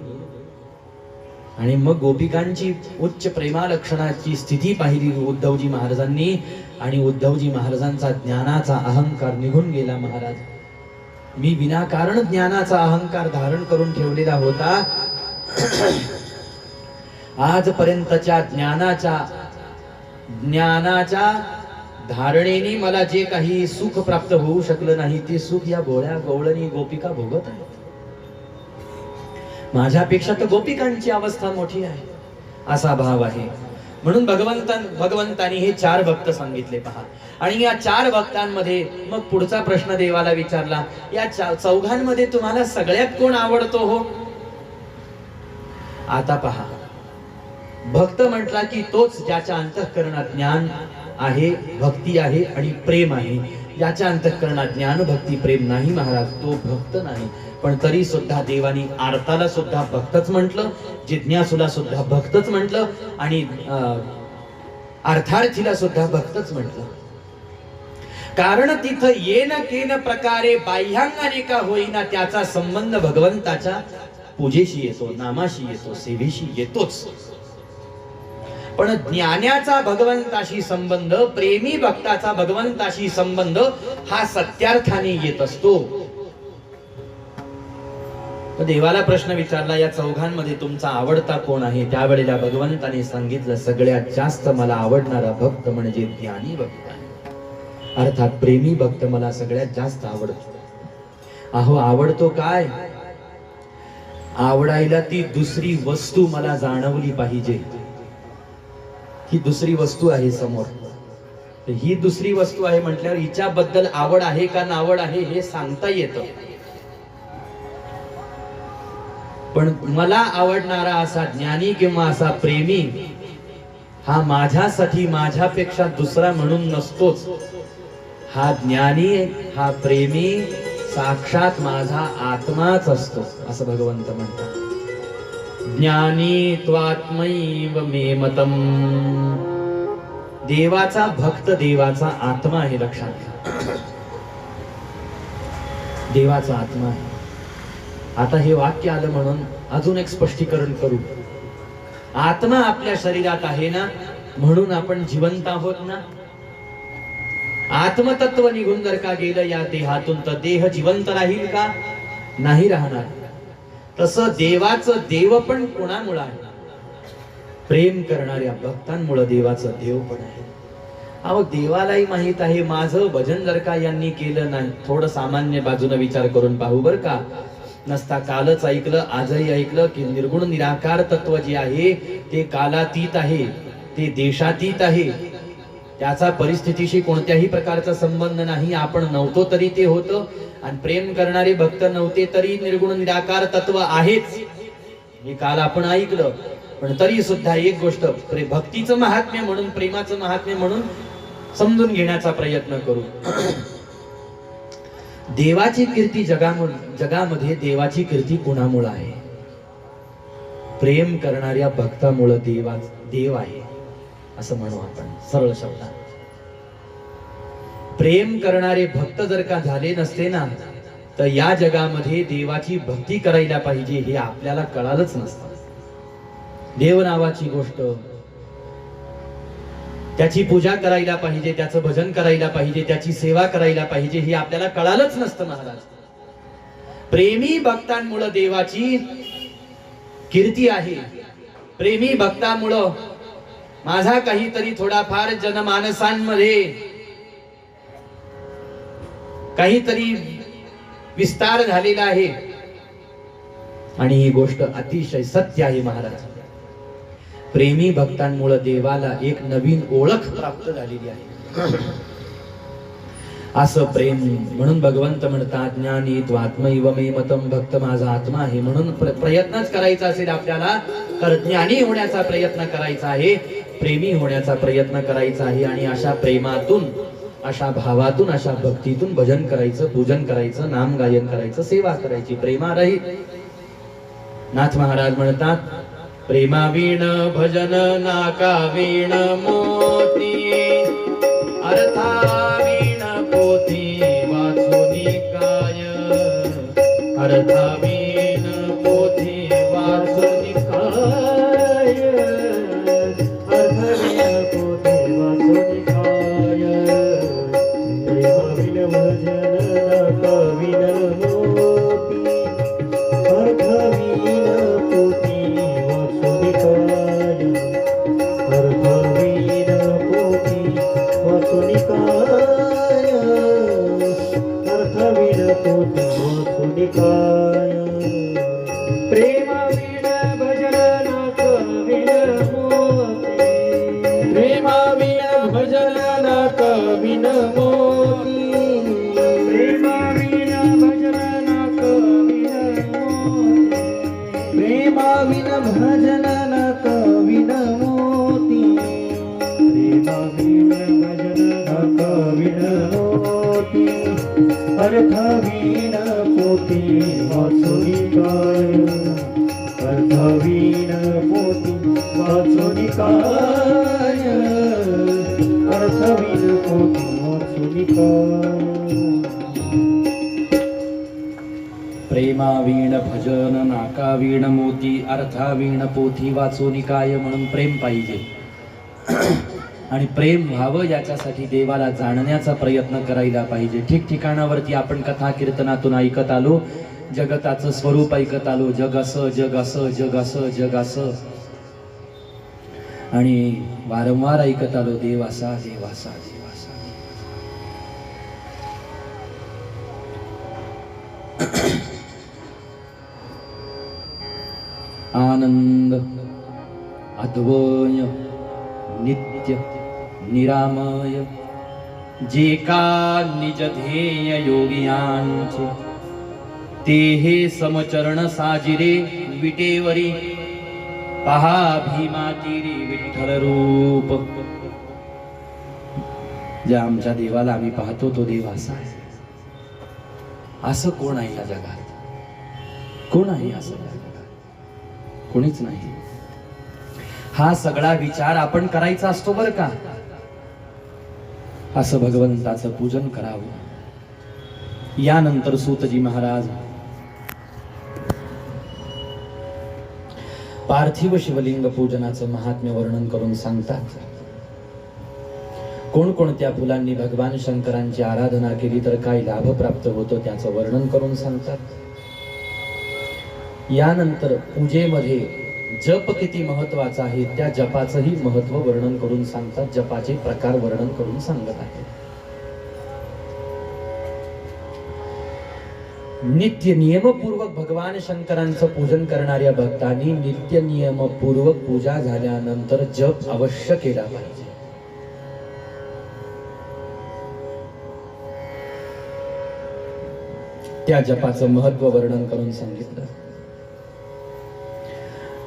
आणि मग गोपिकांची उच्च प्रेमालक्षणाची स्थिती पाहिली उद्धवजी महाराजांनी आणि उद्धवजी महाराजांचा ज्ञानाचा अहंकार निघून गेला. महाराज, मी विनाकारण ज्ञानाचा अहंकार धारण करून ठेवलेला होता. आजपर्यंतच्या ज्ञानाच्या धारणेने मला जे काही सुख प्राप्त होऊ शकलं नाही ते सुख या गोळ्या गवळणी गोपिका भोगत आहेत. माझ्यापेक्षा तर गोपिकांची अवस्था मोठी आहे असा भाव आहे. म्हणून भगवंतानी हे 4 भक्त सांगितले पहा. आणि या 4 भक्तांमध्ये मग पुढचा प्रश्न देवाला विचारला, या चौघांमध्ये तुम्हाला सगळ्यात कोण आवडतो हो? आता पहा, भक्त म्हटला की तोच ज्याच्या अंतःकरणात ज्ञान आहे, भक्ती आहे आणि प्रेम आहे. ज्याच्या अंतःकरणात ज्ञान भक्ती प्रेम नाही महाराज, तो भक्त नाही. पण तरी सुद्धा देवानी आर्ताला सुद्धा भक्तच म्हटलं, जिज्ञासूला सुद्धा भक्तच म्हटलं आणि अर्थार्थीला सुद्धा भक्तच म्हटलं. कारण तिथं येन केन प्रकारे बाह्यांगाने का होईना त्याचा संबंध भगवंताच्या पूजेशी येतो, नामाशी येतो, सेवेशी येतोच. पण ज्ञानाचा भगवंताशी संबंध, प्रेमी भक्ताचा भगवंताशी संबंध हा सत्यार्थाने येत असतो. देवाला प्रश्न विचारला, या चौघांमध्ये तुमचा आवडता कोण आहे? त्यावेळेला भगवंताने सांगितलं, सगळ्यात जास्त मला आवडणारा भक्त म्हणजे ज्ञानी भक्त आहे, अर्थात प्रेमी भक्त मला सगळ्यात जास्त आवडतो. अहो, आवडतो काय? आवडायला ती दुसरी वस्तू मला जाणवली पाहिजे. ही दुसरी वस्तू आहे समोर, ही दुसरी वस्तू आहे म्हटल्यावर हिच्याबद्दल आवड आहे का नावड आहे हे सांगता येतं. पण मला आवडणारा असा ज्ञानी किंवा असा प्रेमी हा माझ्यासाठी माझ्यापेक्षा दुसरा म्हणून नसतोच. हा ज्ञानी, हा प्रेमी साक्षात माझा आत्माच असतो असं भगवंत म्हणतात. ज्ञानी त्वात्मैव मे मतम. देवाचा भक्त देवाचा आत्मा आहे, लक्षात घ्या. देवाचा आत्मा आहे. आता हे वाक्य आलं म्हणून अजून एक स्पष्टीकरण करू. आत्मा आपल्या शरीरात आहे ना, म्हणून आपण जिवंत आहोत ना. आत्मतत्व निघून जर का गेलं या देहातून तर देह जिवंत राहील का? नाही राहणार. तसं देवाचं देव पण कोणामुळे आहे? प्रेम करणाऱ्या भक्तांमुळे देवाचं देव पण आहे. अहो, देवालाही माहित आहे माझं भजन जर का यांनी केलं नाही. थोडं सामान्य बाजूने विचार करून पाहू बर का. नसता कालच ऐकलं, आजही ऐकलं की निर्गुण निराकार तत्व जे आहे ते कालातीत आहे, ते देशातीत आहे, त्याचा परिस्थितीशी कोणत्याही प्रकारचा संबंध नाही. आपण नव्हतो तरी ते होतं आणि प्रेम करणारे भक्त नव्हते तरी निर्गुण निराकार तत्व आहेच, हे काल आपण ऐकलं. पण तरी सुद्धा एक गोष्ट भक्तीचं महात्म्य म्हणून, प्रेमाचं महात्म्य म्हणून समजून घेण्याचा प्रयत्न करू. देवाची कीर्ती जगामध्ये देवाची कीर्ती कुणामुळे आहे? प्रेम करणाऱ्या भक्तामुळे देव आहे असं म्हणू आपण सरळ शब्दात. प्रेम करणारे भक्त जर का झाले नसते ना तर या जगामध्ये देवाची भक्ती करायला पाहिजे हे आपल्याला कळालंच नसतं. देव नावाची गोष्ट, त्याची पूजा करायला पाहिजे, त्याचं भजन करायला पाहिजे, त्याची सेवा करायला पाहिजे हे आपल्याला कळालंच नसतं महाराज. प्रेमी भक्तांमुळे देवाची कीर्ती आहे. प्रेमी भक्तामुळं माझा काहीतरी थोडाफार जनमानसांमध्ये काहीतरी विस्तार झालेला आहे आणि ही गोष्ट अतिशय सत्य आहे महाराज. प्रेमी भक्तांमुळे देवाला एक नवीन ओळख प्राप्त झालेली आहे. असं प्रेम म्हणून भगवंत म्हणतात ज्ञानी त्वात्मैव मे मतम. भक्त माझा आत्मा आहे. म्हणून प्रयत्नच करायचा असेल आपल्याला तर ज्ञानी होण्याचा प्रयत्न करायचा आहे, प्रेमी होण्याचा प्रयत्न करायचा आहे. आणि अशा प्रेमातून अशा भावातून, अशा भक्तीतून भजन करायचं, पूजन करायचं, नाम गायन करायचं, सेवा करायची प्रेमारहित. नाथ महाराज म्हणतात, प्रेमावीण भजन नाका वीण मोती, अर्थावीण पोथी वाचुनी काय, अर्थावीण पोथी वाचुनी काय, अर्थावीण पोथी वाचुनी काय, प्रेमावीण भजन नाका वीण मोती, अर्थावीण पोथी वाचुनी काय, अर्थावीण पोथी वाचुनी काय, अर्थावीण पोथी वाचुनी काय. प्रेमावीण भजन नाका वीण मोती, प्रेमावीण भजन नाका वीण मोती, प्रेमावीण भजन नाका वीण मोती, प्रेमावीण भजन नाका वीण मोती, प्रेमावीण भजन नाका वीण मोती, अर्थावीण पोथी वाचुनी काय, अर्थावीण पोथी वाचुनी काय, अर्थावीण पोथी वाचुनी काय. प्रेमावीण भजन नाकावीण मोती, अर्थावीण पोथी वाचुनी काय. म्हणून प्रेम पाहिजे आणि प्रेम व्हावं याच्यासाठी देवाला जाणण्याचा प्रयत्न करायला पाहिजे. ठिकठिकाणावरती आपण कथा कीर्तनातून ऐकत आलो, जगताचं स्वरूप ऐकत आलो, जग असं, जग असं, जग असं, जग असं, आणि वारंवार ऐकत आलो, देव असा, देव असा, देव असा. आनंद अद्वय नित्य निरामय, जे का निज ध्येय योगियांचे, ते हे समचरण साजिरे विटेवरी, पहा भीमातीरी विठ्ठल रूप. ज्या आमच्या देवाला आम्ही पाहतो तो देव असा आहे. असं कोण आहे या जगात? कोण आहे असं या जगात? कोणीच नाही. हा सगळा विचार आपण करायचा असतो बरं का. असं भगवंताचं पूजन करावं. यानंतर सूतजी महाराज पार्थिव शिवलिंग पूजनाचं महात्म्य वर्णन करून सांगतात. कोणकोणत्या फुलांनी भगवान शंकरांची आराधना केली तर काय लाभ प्राप्त होतो त्याचं वर्णन करून सांगतात. यानंतर पूजेमध्ये जप किती महत्वाचा आहे त्या जपाचंही महत्व वर्णन करून सांगतात. जपाचे प्रकार वर्णन करून सांगत आहेत. नित्य नियमपूर्वक भगवान शंकरांचं पूजन करणाऱ्या भक्तांनी नित्य नियमपूर्वक पूजा झाल्यानंतर जप अवश्य केला पाहिजे. त्या जपाचं महत्व वर्णन करून सांगितलं.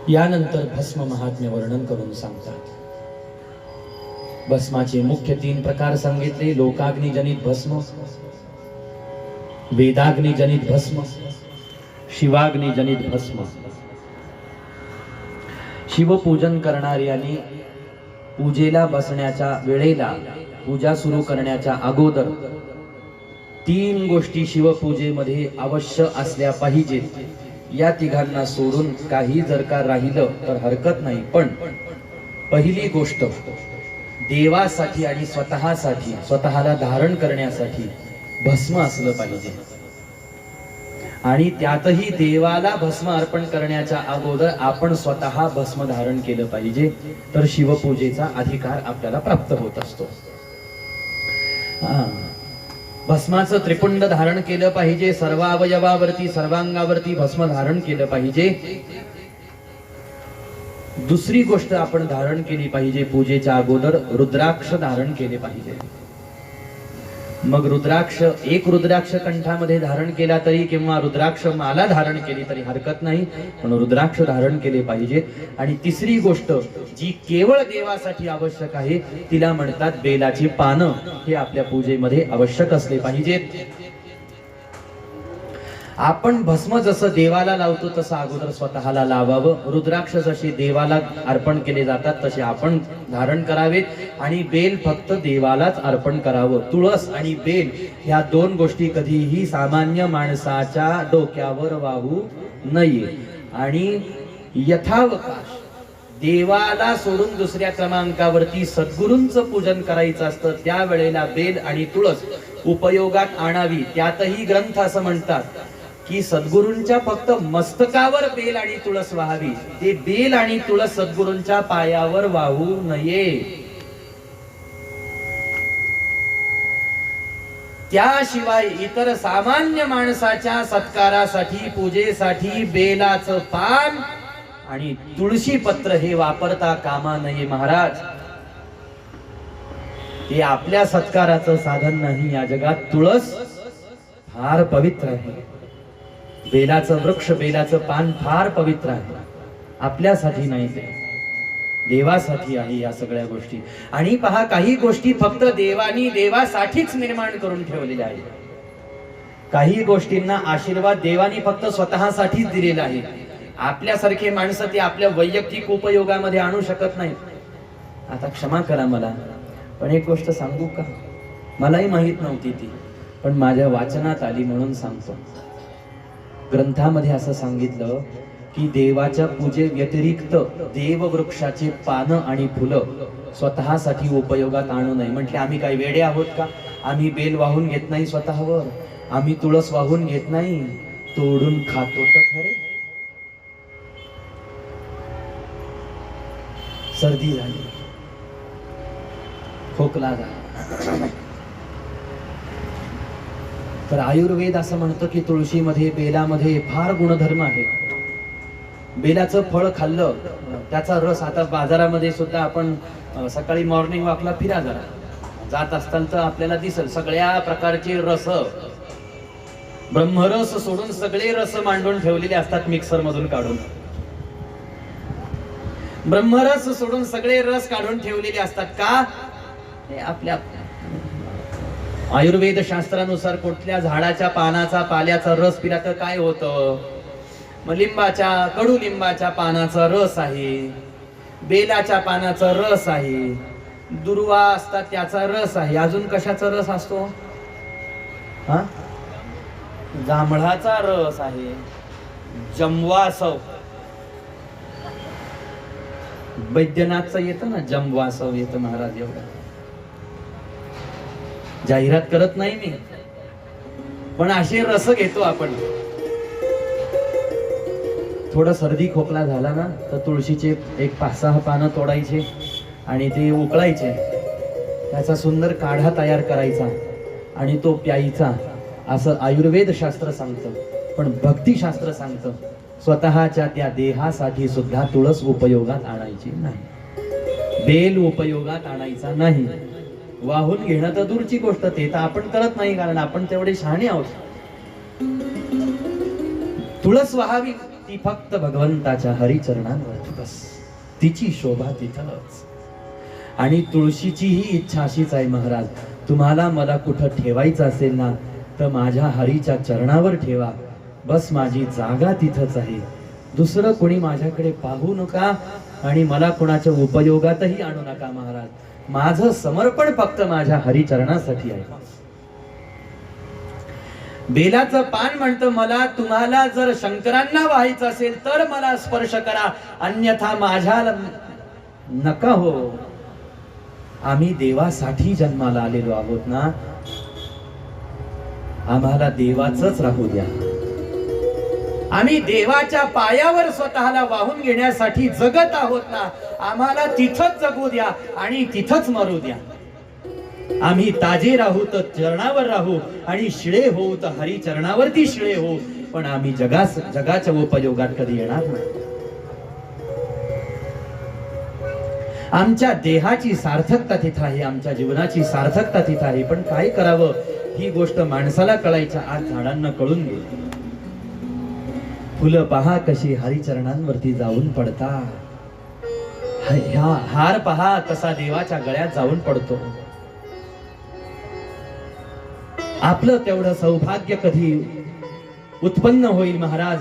यानंतर भस्म महात्म्य वर्णन करून सांगतात. भस्माचे मुख्य 3 प्रकार सांगितले. लोकाग्निजनित भस्म, वेदाग्निजनित भस्म, शिवाग्निजनित भस्म. शिवपूजन करणाऱ्यांनी पूजेला बसण्याच्या वेळेला, पूजा सुरू करण्याच्या अगोदर 3 गोष्टी शिवपूजेमध्ये अवश्य असल्या पाहिजेत. या तिघांना सोडून काही जर का राहिलं तर हरकत नाही. पण पहिली गोष्ट देवासाठी आणि स्वतःसाठी, स्वतःला धारण करण्यासाठी भस्म असलं पाहिजे. आणि त्यातही देवाला भस्म अर्पण करण्याच्या अगोदर आपण स्वतः भस्म धारण केलं पाहिजे. तर शिवपूजेचा अधिकार आपल्याला प्राप्त होत असतो. भस्माचं त्रिपुंड धारण केलं पाहिजे. सर्व अवयवावरती, सर्वांगावरती भस्म धारण केलं पाहिजे. दुसरी गोष्ट आपण धारण केली पाहिजे, पूजेच्या अगोदर रुद्राक्ष धारण केले पाहिजे. मग एक रुद्राक्ष कंठामध्ये धारण केला तरी किंवा रुद्राक्ष माला धारण केली तरी हरकत नाही, पण रुद्राक्ष धारण केले पाहिजे. आणि तिसरी गोष्ट जी केवळ देवासाठी आवश्यक आहे तिला म्हणतात बेलाची पानं. हे आपल्या पूजेमध्ये आवश्यक असले पाहिजेत. आपण भस्म जसं देवाला लावतो तसं अगोदर स्वतःला लावावं. रुद्राक्ष जसे देवाला अर्पण केले जातात तसे आपण धारण करावेत. आणि बेल फक्त देवालाच अर्पण करावं. तुळस आणि बेल ह्या दोन गोष्टी कधीही सामान्य माणसाच्या डोक्यावर वाहू नये. आणि यथावकाश देवाला सोडून दुसऱ्या क्रमांकावरती सद्गुरूंचं पूजन करायचं असतं त्यावेळेला बेल आणि तुळस उपयोगात आणावी. त्यातही ग्रंथ असं म्हणतात की सद्गुरूंच्या फक्त मस्तकावर बेल आणि तुळस वाहावी. ते बेल आणि तुळस सद्गुरूंच्या पायावर वाहू नये. त्याशिवाय इतर सामान्य माणसाच्या सत्कारासाठी पूजेसाठी बेलाचं पान आणि तुळशी पत्र हे वापरता कामा नये महाराज. ते आपल्या सत्काराचं साधन नाही. या जगात तुळस फार पवित्र आहे. बेलाचं वृक्ष बेलाचं पान फार पवित्र आहे. आपल्यासाठी नाही, ते देवासाठी आहे या सगळ्या गोष्टी. आणि पहा, काही गोष्टी फक्त देवानी देवासाठीच निर्माण करून ठेवलेल्या आहेत. काही गोष्टींना आशीर्वाद देवानी फक्त स्वतःसाठीच दिलेला आहे. आपल्यासारखे माणसं ते आपल्या वैयक्तिक उपयोगामध्ये आणू शकत नाहीत. आता क्षमा करा मला, पण एक गोष्ट सांगू का? मलाही माहित नव्हती ती, पण माझ्या वाचनात आली म्हणून सांगतो. ग्रंथामध्ये असं सांगितलं की देवाच्या पूजे व्यतिरिक्त देववृक्षाचे पानं आणि फुलं स्वतःसाठी उपयोगात आणू नये. म्हटले आम्ही काय वेडे आहोत का? आम्ही बेल वाहून घेत नाही स्वतःवर, आम्ही तुळस वाहून घेत नाही, तोडून खातो तर खरे. सर्दी झाली, खोकला झाला, तर आयुर्वेद असं म्हणतं की तुळशीमध्ये बेलामध्ये फार गुणधर्म आहेत. बेलाचं फळ खाल्लं त्याचा रस, आता बाजारामध्ये सुद्धा आपण सकाळी मॉर्निंग वॉकला फिरा जरा, जात असताना तर आपल्याला दिसेल सगळ्या प्रकारचे रस, ब्रह्मरस सोडून सगळे रस मांडून ठेवलेले असतात मिक्सर मधून काढून. ब्रह्मरस सोडून सगळे रस काढून ठेवलेले असतात का? हे आपल्या आयुर्वेद शास्त्रानुसार कुठल्या झाडाच्या पानाचा पाल्याचा रस पिला तर काय होतं? मग कडुलिंबाच्या पानाचा रस आहे, बेलाच्या पानाचा रस आहे, दुर्वा असतात त्याचा रस आहे. अजून कशाचा रस असतो? हा, जांभळाचा रस आहे, जमवासव, वैद्यनाथचं येतं ना, जमवासव येतं महाराज. एवढं जाहिरात करत नाही मी, पण असे रस घेतो आपण. थोडा सर्दी खोकला झाला ना तर तुळशीचे एक 5-6 पानं तोडायचे आणि ते उकळायचे, त्याचा सुंदर काढा तयार करायचा आणि तो प्यायचा, असं आयुर्वेद शास्त्र सांगतं. पण भक्तिशास्त्र सांगतं स्वतःच्या त्या देहासाठी सुद्धा तुळस उपयोगात आणायची नाही, बेल उपयोगात आणायचा नाही. वाहून घेणं तर दूरची गोष्ट, ते तर आपण करत नाही कारण आपण तेवढे शहाणे आहोत. तुळस वाहावी ती फक्त भगवंताच्या हरिचरणांवर, बस तिची शोभा तिथंच. आणि तुळशीची ही इच्छा अशीच आहे महाराज, तुम्हाला मला कुठं ठेवायचं असेल ना तर माझ्या हरीच्या चरणावर ठेवा, बस माझी जागा तिथंच आहे. दुसरं कोणी माझ्याकडे पाहू नका आणि मला कोणाच्या उपयोगातही आणू नका महाराज. माझं समर्पण फक्त माझ्या हरिचरणासाठी आहे. बेलाचं पान म्हणतं मला तुम्हाला जर शंकरांना व्हायचं असेल तर मला स्पर्श करा, अन्यथा माझ्या नका हो. आम्ही देवासाठी जन्माला आलेलो आहोत ना, आम्हाला देवाचंच राहू द्या. आम्ही देवाच्या पायावर स्वतःला वाहून घेण्यासाठी जगत आहोत ना, आम्हाला तिथंच जगू द्या आणि तिथंच मरू द्या. आम्ही ताजे राहू तर चरणावर राहू आणि शिळे होऊ तर हरी चरणावरती शिळे होऊ, पण आम्ही जगाच्या उपयोगात कधी येणार नाही. आमच्या देहाची सार्थकता तिथं आहे, आमच्या जीवनाची सार्थकता तिथं आहे. पण काय करावं ही गोष्ट माणसाला कळायच्या आज झाडांना कळून गेली. फुलं पहा कशी हरिचरणांवरती जाऊन पडतात, हार पहा कसा देवाच्या गळ्यात जाऊन पडतो. आपलं तेवढं सौभाग्य कधी उत्पन्न होईल महाराज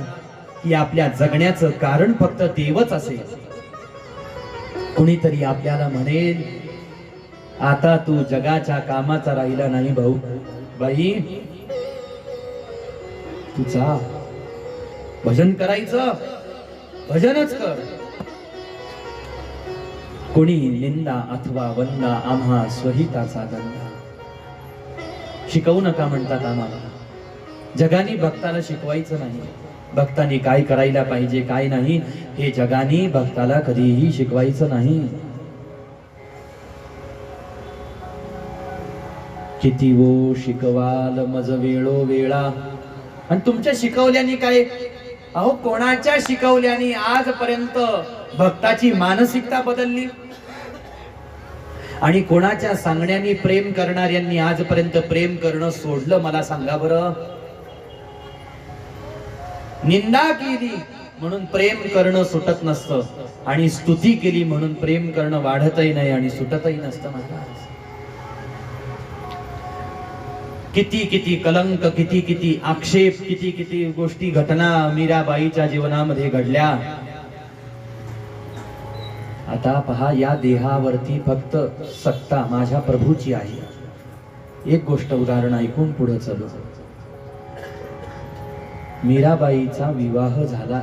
की आपल्या जगण्याचं कारण फक्त देवच असेल. कुणीतरी आपल्याला म्हणेल आता तू जगाच्या कामाचा राहिला नाही भाऊ, बाई तू जा भजन करायचं, भजनच कर. कोणी निंदा अथवा वंदा आम्हा स्वहिताचा धंदा. शिकवू नका म्हणतात आम्हाला. जगाने भक्ताला शिकवायचं नाही. भक्तांनी काय करायला पाहिजे काय नाही हे जगाने भक्ताला कधीही शिकवायचं नाही. किती वो शिकवाल मज वेळो वेळा. आणि तुमच्या शिकवल्याने काय, अहो कोणाच्या शिकवल्याने आजपर्यंत भक्ताची मानसिकता बदलली आणि कोणाच्या सांगण्याने प्रेम करणाऱ्यांनी आजपर्यंत प्रेम करणं सोडलं मला सांगा बरं. निंदा केली म्हणून प्रेम करणं सुटत नसतं आणि स्तुती केली म्हणून प्रेम करणं वाढतही नाही आणि सुटतही नसतं महाराज. किती किती कलंक, किती किती आक्षेप, किती किती गोष्टी घटना मीराबाईच्या जीवनामध्ये घडल्या. आता पहा या देहावरती फक्त सत्ता माझ्या प्रभूची आहे. एक गोष्ट उदाहरण ऐकून पुढे चलो. मीराबाईचा विवाह झाला.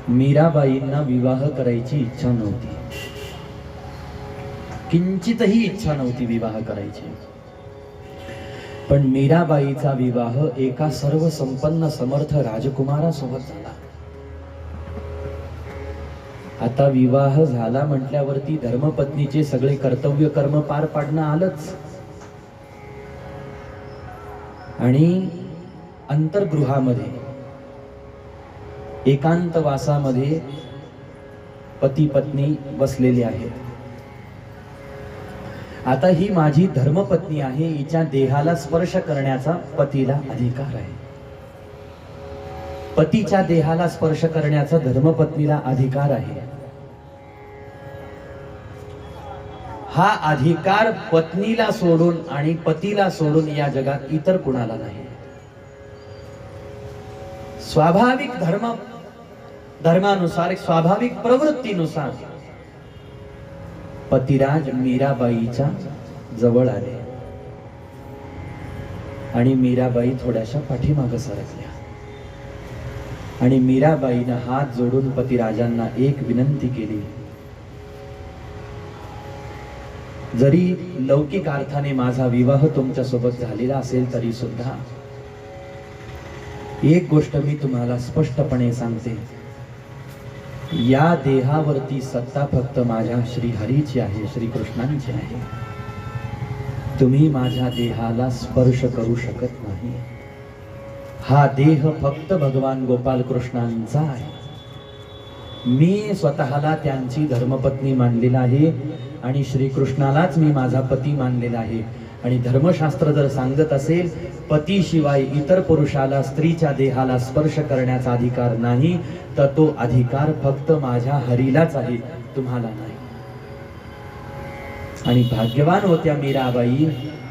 मीराबाईंना विवाह करायची इच्छा नव्हती, किंचितही इच्छा नव्हती विवाह करायची. पण मीराबाईचा विवाह एका सर्व संपन्न समर्थ राजकुमारासोबत झाला. आता विवाह झाला म्हटल्यावरती धर्मपत्नीचे सगळे कर्तव्य कर्म पार पाडणं आलंच. आणि अंतर्गृहामध्ये एकांतवासामध्ये पती पत्नी बसलेली आहेत. आता ही माझी धर्मपत्नी आहे, हिच्या देहाला स्पर्श करण्याचा पतीला अधिकार आहे. पतीच्या देहाला स्पर्श करण्याचा धर्मपत्नीला अधिकार आहे. हा अधिकार पत्नीला सोडून आणि पतीला सोडून या जगात इतर कुणाला नाही. स्वाभाविक धर्मानुसार स्वाभाविक प्रवृत्तीनुसार पतिराज मीराबाईच्या जवळ आले आणि मीराबाई थोड्याशा पाठीमागे सरकल्या आणि मीराबाईनं हात जोडून पतिराजांना एक विनंती केली. जरी लौकिक अर्थाने माझा विवाह तुमच्या सोबत झालेला असेल तरी सुद्धा एक गोष्ट मी तुम्हाला स्पष्टपणे सांगते, या देहावरती सत्ता फक्त माझ्या श्रीहरीची आहे, श्रीकृष्णांची आहे. तुम्ही माझ्या देहाला स्पर्श करू शकत नाही. हा देह फक्त भगवान गोपाल कृष्णांचा आहे. मी स्वतःला त्यांची धर्मपत्नी मानलेला आहे आणि श्रीकृष्णालाच मी माझा पती मानलेला आहे. आणि धर्मशास्त्र जर सांगत असेल पतीशिवाय इतर पुरुषाला स्त्रीच्या देहाला स्पर्श करण्याचा अधिकार नाही, तर तो अधिकार फक्त माझ्या हरीलाच आहे, तुम्हाला नाही. आणि भाग्यवान होत्या मीराबाई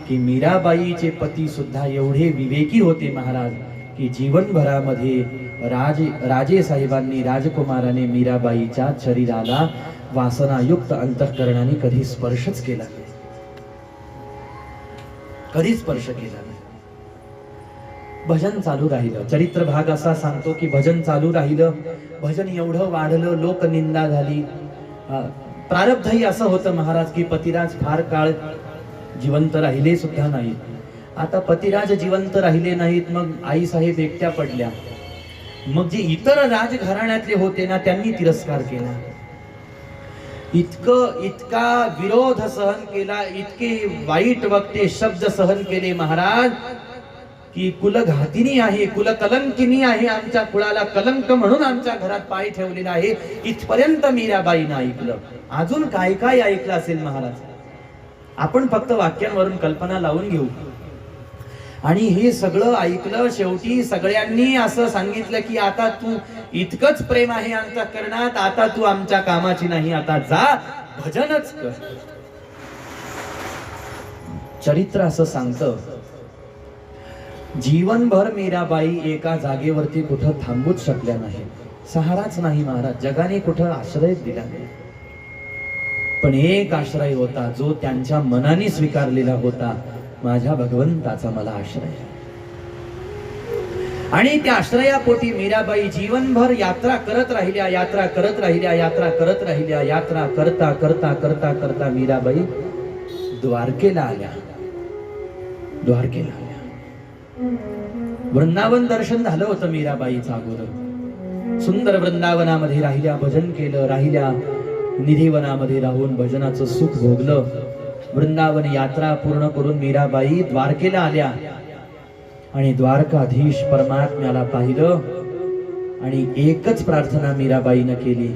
की मीराबाईचे पती सुद्धा एवढे विवेकी होते महाराज की जीवनभरामध्ये राजे साहेबांनी राजकुमाराने मीराबाईच्या शरीराला वासनायुक्त अंतःकरणाने कधी स्पर्शच केला नाही, कधी स्पर्श केला नाही. भजन चालू राहिलं. चरित्र भाग असा सांगतो की भजन चालू राहिलं. भजन एवढं वाढलं, लोकनिंदा झाली. प्रारब्धही असं होतं महाराज की पतिराज फार काळ जिवंत राहिले सुद्धा नाहीत. आता पतिराज जिवंत राहिले नाहीत, मग आई साहेब एकट्या पडल्या. मग जे इतर राजघराण्यातले होते ना त्यांनी तिरस्कार केला. इतका विरोध सहन केला, इतके वाईट वक्ते शब्द सहन केले महाराज की कुलघातिनी आहे, कुलकलंकिनी आहे, आमच्या कुळाला कलंक म्हणून आमच्या घरात पाय ठेवलेला आहे, इथपर्यंत मीराबाईनं ऐकलं. अजून काय काय ऐकलं असेल महाराज, आपण फक्त वाक्यांवरून कल्पना लावून घेऊ. आणि हे सगळं ऐकलं. शेवटी सगळ्यांनी असं सांगितलं की आता तू इतकंच प्रेम आहे अंतःकरणात, आता तू आमच्या कामाची नाही, आता जा भजनच कर. चरित्र असं सांगतं, जीवनभर मीराबाई एका जागेवरती कुठं थांबूच शकल्या नाही. सहाराच नाही महाराज, जगाने कुठं आश्रय दिला नाही. पण एक आश्रय होता जो त्यांच्या मनाने स्वीकारलेला होता, माझ्या भगवंताचा मला आश्रय. आणि त्या आश्रयापोटी मीराबाई जीवनभर यात्रा करत राहिल्या, यात्रा करत राहिल्या, यात्रा करत राहिल्या. यात्रा करता करता करता करता मीराबाई द्वारकेला आल्या. द्वारकेला आल्या. वृंदावन दर्शन झालं होतं मीराबाईचं अगोदर. सुंदर वृंदावनामध्ये राहिल्या, भजन केलं, राहिल्या निधिवनामध्ये राहून भजनाचं सुख भोगलं. वृंदावन यात्रा पूर्ण करून मीराबाई द्वारकेला आल्या आणि द्वारकाधीश परमात्म्याला पाहिलं आणि एकच प्रार्थना मीराबाईनं केली,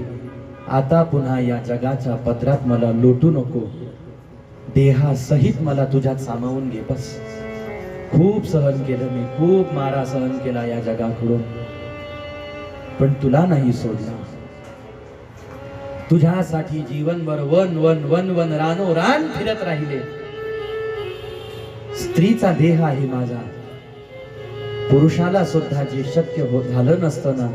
आता पुन्हा या जगाच्या पदरात मला लोटू नको, देहासहित मला तुझ्यात सामावून घे. बस. खूप सहन केलं मी, खूप मारा सहन केला या जगाकडून, पण तुला नाही सोडलं. तुझ्यासाठी जीवनभर वन वन वन वन रानो रान फिरत राहिले. स्त्रीचा देह आहे माझा. पुरुषाला सुद्धा जे शक्य झालं नसतं ना,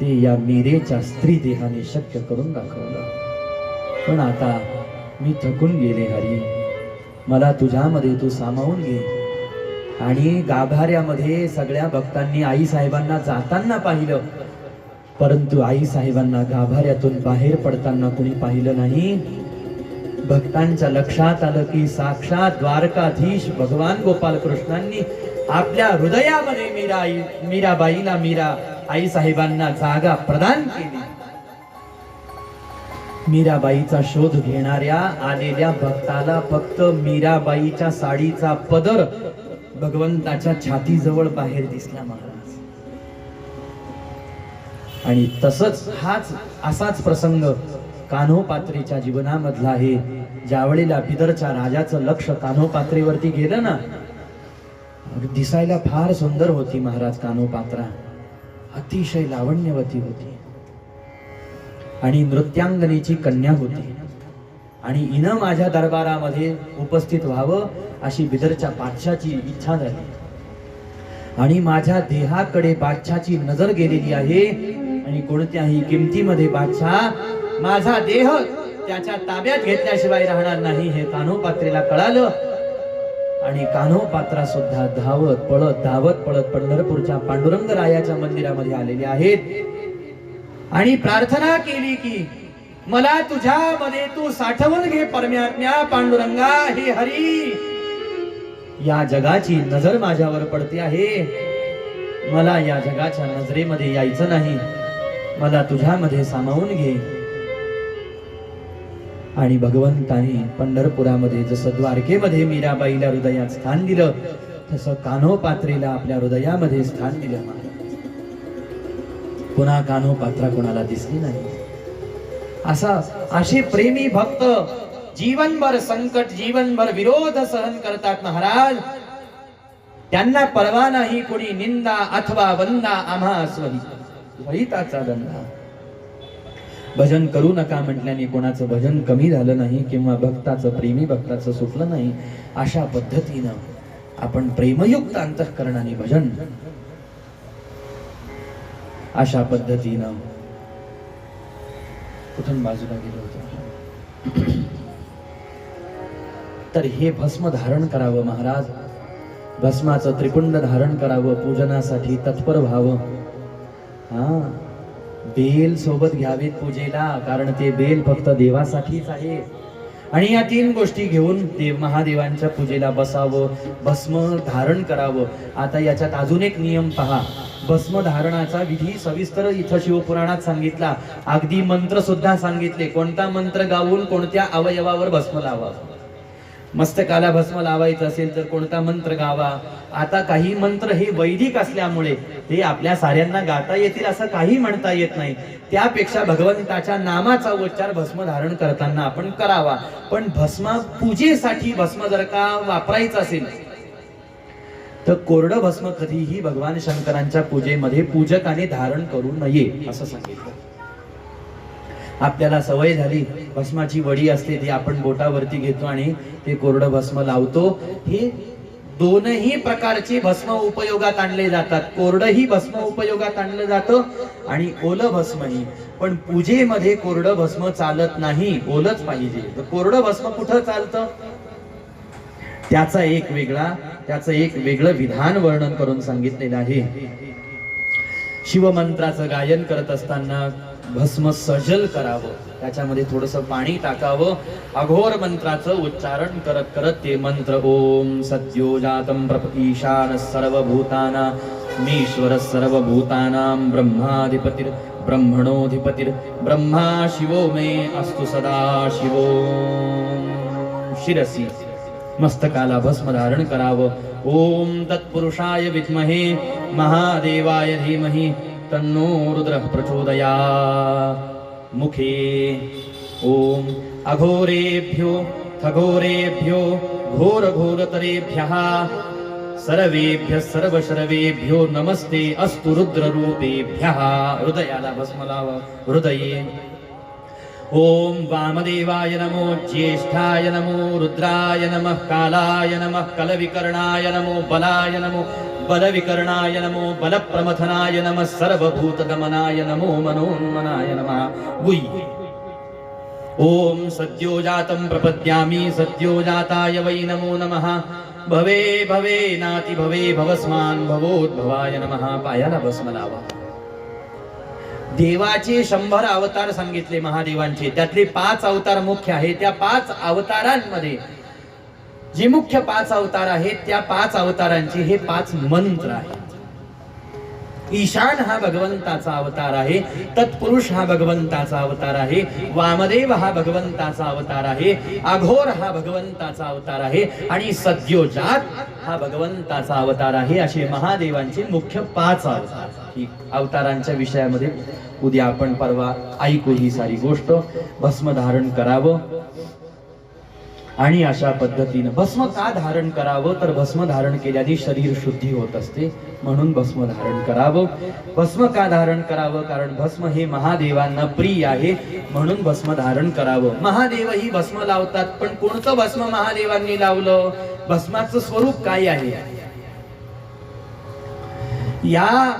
ते या मीरेच्या स्त्री देहाने शक्य करून दाखवलं. पण आता मी थकून गेले हरी, मला तुझ्यामध्ये तू सामावून घे. आणि गाभाऱ्यामध्ये सगळ्या भक्तांनी आई साहेबांना जाताना पाहिलं, परंतु आई साहेबांना गाभाऱ्यातून बाहेर पडताना कुणी पाहिलं नाही. भक्तांच्या लक्षात आलं की साक्षात द्वारकाधीश भगवान गोपाल कृष्णांनी आपल्या हृदयामध्ये मीराबाईला आई साहेबांना जागा प्रदान केली. मीराबाईचा शोध घेणाऱ्या आलेल्या भक्ताला फक्त मीराबाईच्या साडीचा पदर भगवंताच्या छातीजवळ बाहेर दिसला महाराज. आणि तसंच असाच प्रसंग कान्होपात्रीच्या जीवनामधला आहे. ज्यावेळेला बिदरच्या राजाचं लक्ष कान्होपात्रीवरती गेलं ना, दिसायला फार सुंदर होती महाराज कान्होपात्रा, अतिशय लावण्यवती होती आणि नृत्यांगनेची कन्या होती. आणि हिनं माझ्या दरबारामध्ये उपस्थित व्हावं अशी बिदरच्या बादशाची इच्छा झाली. आणि माझ्या देहाकडे बादशाची नजर गेलेली आहे आणि कोणत्याही किमतीमध्ये बादशाह माझा देह त्याच्या ताब्यात घेतल्याशिवाय राहणार नाही हे कान्होपात्रीला कळालं. आणि कान्होपात्रा सुद्धा धावत पळत पंढरपूरच्या पांडुरंग रायाच्या मंदिरामध्ये आलेले आहेत आणि प्रार्थना केली की मला तुझ्यामध्ये तू साठवून घे परमात्म्या पांडुरंगा. हे हरी, या जगाची नजर माझ्यावर पडते आहे, मला या जगाच्या नजरेमध्ये यायचं नाही, मला तुझ्यामध्ये सामावून घे. आणि भगवंताने पंढरपुरामध्ये जसं द्वारकेमध्ये मीराबाईला हृदयात स्थान दिलं, तसं कान्होपात्रीला आपल्या हृदयामध्ये स्थान दिलं. पुन्हा कान्होपात्रा कोणाला दिसली नाही. असे प्रेमी भक्त जीवनभर संकट, जीवनभर विरोध सहन करतात महाराज. त्यांना परवा नाही कोणी निंदा अथवा वंदा, आम्हा स्वहिताचा धंदा. भजन करू नका म्हटल्याने कोणाचं भजन कमी झालं नाही किंवा प्रेमी भक्ताचं सुटलं नाही. अशा पद्धतीनं आपण प्रेमयुक्त अंतःकरणाने भजन, अशा पद्धतीनं कुठून बाजूला गेलो होतो. तर हे भस्म धारण करावं महाराज, भस्माचं त्रिपुंड धारण करावं, पूजनासाठी तत्पर व्हावं. बेल सोबत घ्यावेत पूजेला, कारण ते बेल फक्त देवासाठीच आहे. आणि या 3 गोष्टी घेऊन महादेवांच्या पूजेला बसावं, भस्म धारण करावं. आता याच्यात अजून एक नियम पहा. भस्म धारणाचा विधी सविस्तर इथं शिवपुराणात सांगितला. अगदी मंत्र सुद्धा सांगितले, कोणता मंत्र गाऊन कोणत्या अवयवावर भस्म लावावं. मस्तकाला भस्म लावायचं असेल तर कोणता मंत्र गावा. आता काही मंत्र हे वैदिक असल्यामुळे ते आपल्या साऱ्यांना गाता येतील असं काही म्हणता येत नाही. त्यापेक्षा भगवंताच्या नामाचा उच्चार भस्म धारण करताना आपण करावा. पण भस्म पूजेसाठी भस्म जर का वापरायचं असेल तर कोरडं भस्म कधीही भगवान शंकरांच्या पूजेमध्ये पूजकाने धारण करू नये असं सांगितलं. आपल्याला सवय झाली, भस्माची वडी असते ती आपण बोटावरती घेतो आणि ते कोरडं भस्म लावतो. हे दोनही प्रकारचे भस्म उपयोगात आणले जातात. कोरडंही भस्म उपयोगात आणलं जातं आणि ओलं भस्मही. पण पूजेमध्ये कोरडं भस्म चालत नाही, ओलंच पाहिजे. तर कोरडं भस्म कुठं चालतं त्याचं एक वेगळं विधान वर्णन करून सांगितलेलं आहे. शिवमंत्राचं गायन करत असताना भस्म सजल करावं, त्याच्यामध्ये थोडस पाणी टाकावं. अघोर मंत्राचं उच्चारण करत करत ते मंत्र ओम सद्योजातं ईशान सर्वभूतानामीश्वर सर्वभूतानां ब्रह्माधिपतिर् ब्रह्मणोधिपतिर् ब्रह्मा शिवो मे अस्तु सदा शिवो. शिरसी मस्तकाला भस्म धारण करावं. ओम तत्पुरुषाय विद्महे महादेवाय धीमहि तन्नो रुद्रः प्रचोदयात्. मुखे ओम अघोरेभ्यो खगोरेभ्यो घोर घोरतरेभ्यः सर्वेभ्यः सर्वशर्वेभ्यो नमस्ते अस्तु रुद्ररूपेभ्यः. हृदयाला भस्म लाव. हृदये ओम वामदेवाय नमो ज्येष्ठाय नमो रुद्राय नमः कालाय नमः कलविकर्णाय नमो बलाय नमो बलविकर्णाय नमो बलप्रमथनाय नमः सर्वभूतदमनाय नमो मनोन्मनाय नमः. गुई ओम सद्योजातं प्रपद्यामि सद्योजाताय वै नमो नमः. भवे भवे नाति भवे भवस्मान् भवोद्भवाय नमः. पायाला भस्म लावा. देवाचे 100 अवतार सांगितले महादेवांचे. त्यातले 5 अवतार मुख्य आहेत. त्या 5 अवतारांमध्ये जे मुख्य 5 अवतार आहेत त्या 5 अवतारांचे हे 5 मंत्र आहेत. ईशान हा भगवंताचा अवतार आहे. तत्पुरुष हा भगवंताचा अवतार आहे. वामदेव हा भगवंताचा अवतार आहे. अघोर हा भगवंताचा अवतार आहे आणि सद्योजात हा भगवंताचा अवतार आहे. असे महादेवांचे मुख्य 5 अवतार. ही अवतारांच्या विषयामध्ये उद्या आपण परवा ऐकू ही सारी गोष्ट. भस्म धारण करावं आणि अशा पद्धतीने भस्म का धारण करावं तर भस्म धारण केल्याने शरीर शुद्धी होत असते म्हणून भस्म धारण करावं. भस्म का धारण करावं कारण भस्म हे महादेवांना प्रिय आहे म्हणून भस्म धारण करावं. महादेवही भस्म लावतात पण कोणतं भस्म महादेवांनी लावलं, भस्माचं स्वरूप काय आहे. या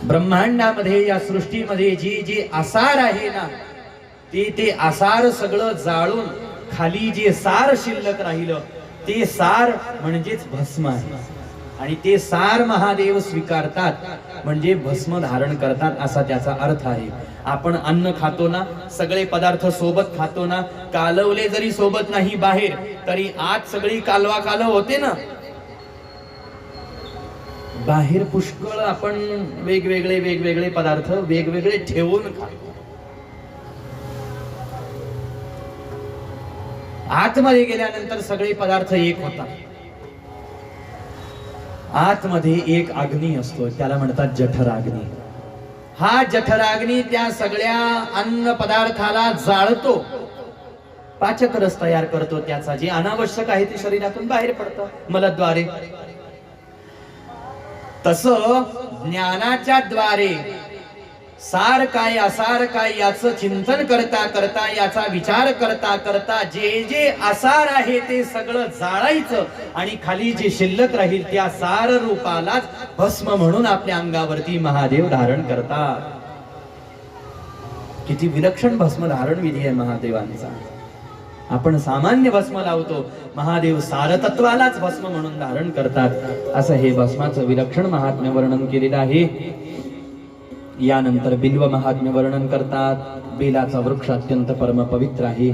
ब्रह्मांडामध्ये या सृष्टीमध्ये जी आसार आहे ना ते आसार सगळं जाळून खाली जे सार शिल्लक राहिलं ते सार म्हणजेच भस्म आहे. आणि ते सार महादेव स्वीकारतात म्हणजे भस्म धारण करतात असा त्याचा अर्थ आहे. आपण अन्न खातो ना, सगळे पदार्थ सोबत खातो ना, कालवले जरी सोबत नाही बाहेर तरी आत सगळी कालवा कालव होते ना. बाहेर पुष्कळ आपण वेगवेगळे पदार्थ वेगवेगळे ठेवून खातो. आतमध्ये गेल्यानंतर सगळे पदार्थ एक होतात. आतमध्ये एक अग्नी असतो त्याला म्हणतात जठराग्नी. हा जठराग्नी त्या सगळ्या अन्न पदार्थाला जाळतो, पाचक रस तयार करतो. त्याचा जे अनावश्यक आहे ते शरीरातून बाहेर पडतं मलद्वारे. तसं ज्ञानाच्या द्वारे सार काय असार काय याचं चिंतन करता करता याचा विचार करता करता जे आसार आहे ते सगळं जाळायचं आणि खाली जे शिल्लक राहील त्या सार रूपालाच भस्म म्हणून आपल्या अंगावरती महादेव धारण करतात. किती विलक्षण भस्म धारण विधी आहे महादेवांचा. आपण सामान्य भस्म लावतो, महादेव सारतत्वालाच भस्म म्हणून धारण करतात. असं हे भस्माचं विलक्षण महात्म्य वर्णन केलेलं आहे. यानंतर बिल्व महात्म्य वर्णन करतात. बेलाचा वृक्ष अत्यंत परम पवित्र आहे.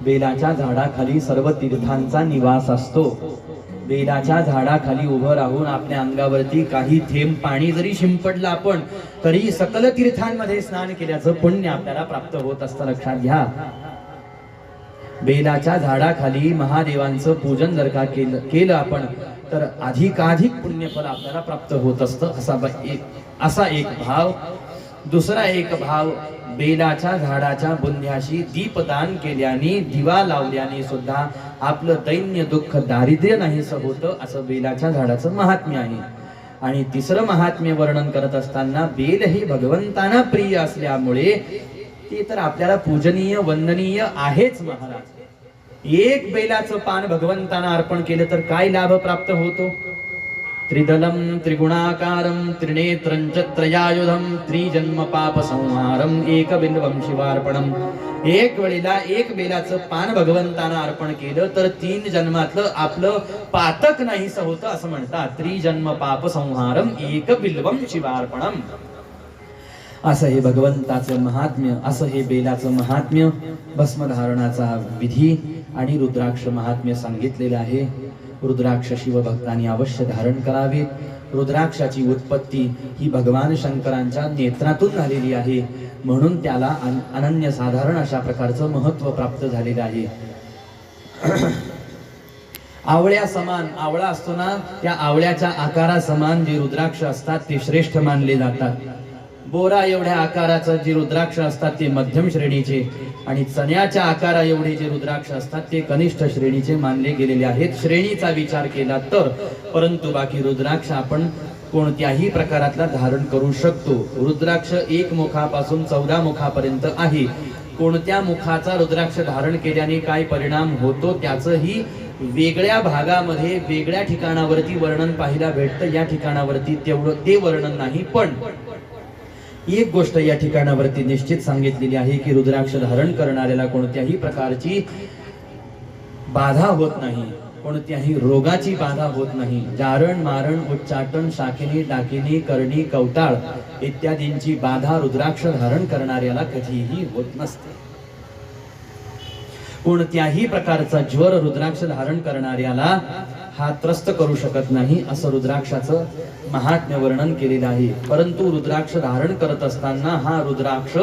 बेलाच्या झाडाखाली सर्व तीर्थांचा निवास असतो. बेलाच्या झाडाखाली उभं राहून आपल्या अंगावरती काही थेंब पाणी जरी शिंपडलं आपण तरी सकल तीर्थांमध्ये स्नान केल्याचं पुण्य आपल्याला प्राप्त होत असतं. लक्षात घ्या. बेलाच्या झाडाखाली महादेवांचं पूजन जर का केलं आपण तर अधिकाधिक पुण्यफल आपल्याला प्राप्त होत असतं. असा एक भाव. दुसरा एक भाव, बेलाच्या झाडाच्या बुंध्याशी दीपदान केल्याने, दिवा लावल्याने सुद्धा आपलं दैन्य दुःख दारिद्र्य नाहीसं होतं, असं बेलाच्या झाडाचं महात्म्य आहे. आणि तिसरं महात्म्य वर्णन करत असताना, बेल हे भगवंतांना प्रिय असल्यामुळे ते तर आपल्याला पूजनीय वंदनीय आहेच महाराज. एक बेलाचं पान भगवंतांना अर्पण केलं तर काय लाभ प्राप्त होतो? त्रिदलम त्रिगुणाकारम त्रिनेत्रं च त्रयायुधम त्रिजन्म पाप संहारम एक बिल्वम शिवार्पणम. एक वेळेला एक बेलाचं पान भगवंतांना अर्पण केलं तर 3 जन्मातलं आपलं पातक नाहीसं होतं असं म्हणतात. त्रिजन्म पाप संहारम एक बिल्वम शिवार्पणम. असं हे भगवंताचं महात्म्य, असं हे बेलाचं महात्म्य, भस्मधारणाचा विधी आणि रुद्राक्ष महात्म्य सांगितलेलं आहे. रुद्राक्ष शिवभक्तांनी अवश्य धारण करावे. रुद्राक्षाची उत्पत्ती ही भगवान शंकरांच्या नेत्रातून झालेली आहे, म्हणून त्याला अनन्यसाधारण अशा प्रकारचं महत्व प्राप्त झालेलं आहे. आवळ्या समान, आवळा असतो ना, त्या आवळ्याच्या आकारा समान जे रुद्राक्ष असतात ते श्रेष्ठ मानले जातात. बोरा एवढ्या आकाराचं जे रुद्राक्ष असतात ते मध्यम श्रेणीचे, आणि चण्याच्या आकारा एवढे जे रुद्राक्ष असतात ते कनिष्ठ श्रेणीचे मानले गेलेले आहेत श्रेणीचा विचार केला तर. परंतु बाकी रुद्राक्ष आपण कोणत्याही प्रकारातला धारण करू शकतो. रुद्राक्ष 1 मुखापासून 14 मुखापर्यंत आहे. कोणत्या मुखाचा रुद्राक्ष धारण केल्याने काय परिणाम होतो त्याचंही वेगळ्या भागामध्ये वेगळ्या ठिकाणावरती वर्णन पाहायला भेटतं. या ठिकाणावरती तेवढं ते वर्णन नाही, पण एक गोष्ट या ठिकाणावरती निश्चित सांगितलेली आहे की रुद्राक्ष धारण करणाऱ्याला कोणत्याही प्रकारची बाधा होत नाही, कोणत्याही रोगाची बाधा होत नाही. जारण मारण उच्चाटन शाकिनी डाकिनी करणी कवटाळ इत्यादींची बाधा रुद्राक्ष धारण करणाऱ्याला कधीही होत नसते. कोणत्याही प्रकारचा ज्वर रुद्राक्ष धारण करणाऱ्याला हा त्रस्त करू शकत नाही, असं रुद्राक्षाचं महात्म्य वर्णन केलेलं आहे. परंतु रुद्राक्ष धारण करत असताना हा रुद्राक्ष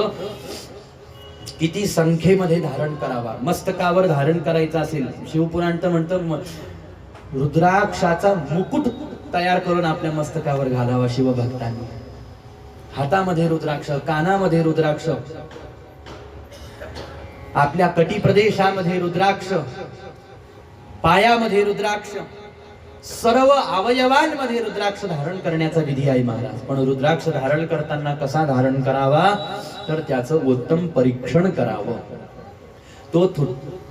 किती संख्येमध्ये धारण करावा, मस्तकावर धारण करायचा असेल. शिवपुराण तर म्हणतं रुद्राक्षाचा मुकुट तयार करून आपल्या मस्तकावर घालावा शिवभक्तांनी. हातामध्ये रुद्राक्ष, कानामध्ये रुद्राक्ष, आपल्या कटी प्रदेशामध्ये रुद्राक्ष, पायामध्ये रुद्राक्ष, सर्व अवयवांमध्ये रुद्राक्ष धारण करण्याचा विधी आहे महाराज. पण रुद्राक्ष धारण करताना कसा धारण करावा तर त्याचं उत्तम परीक्षण करावं.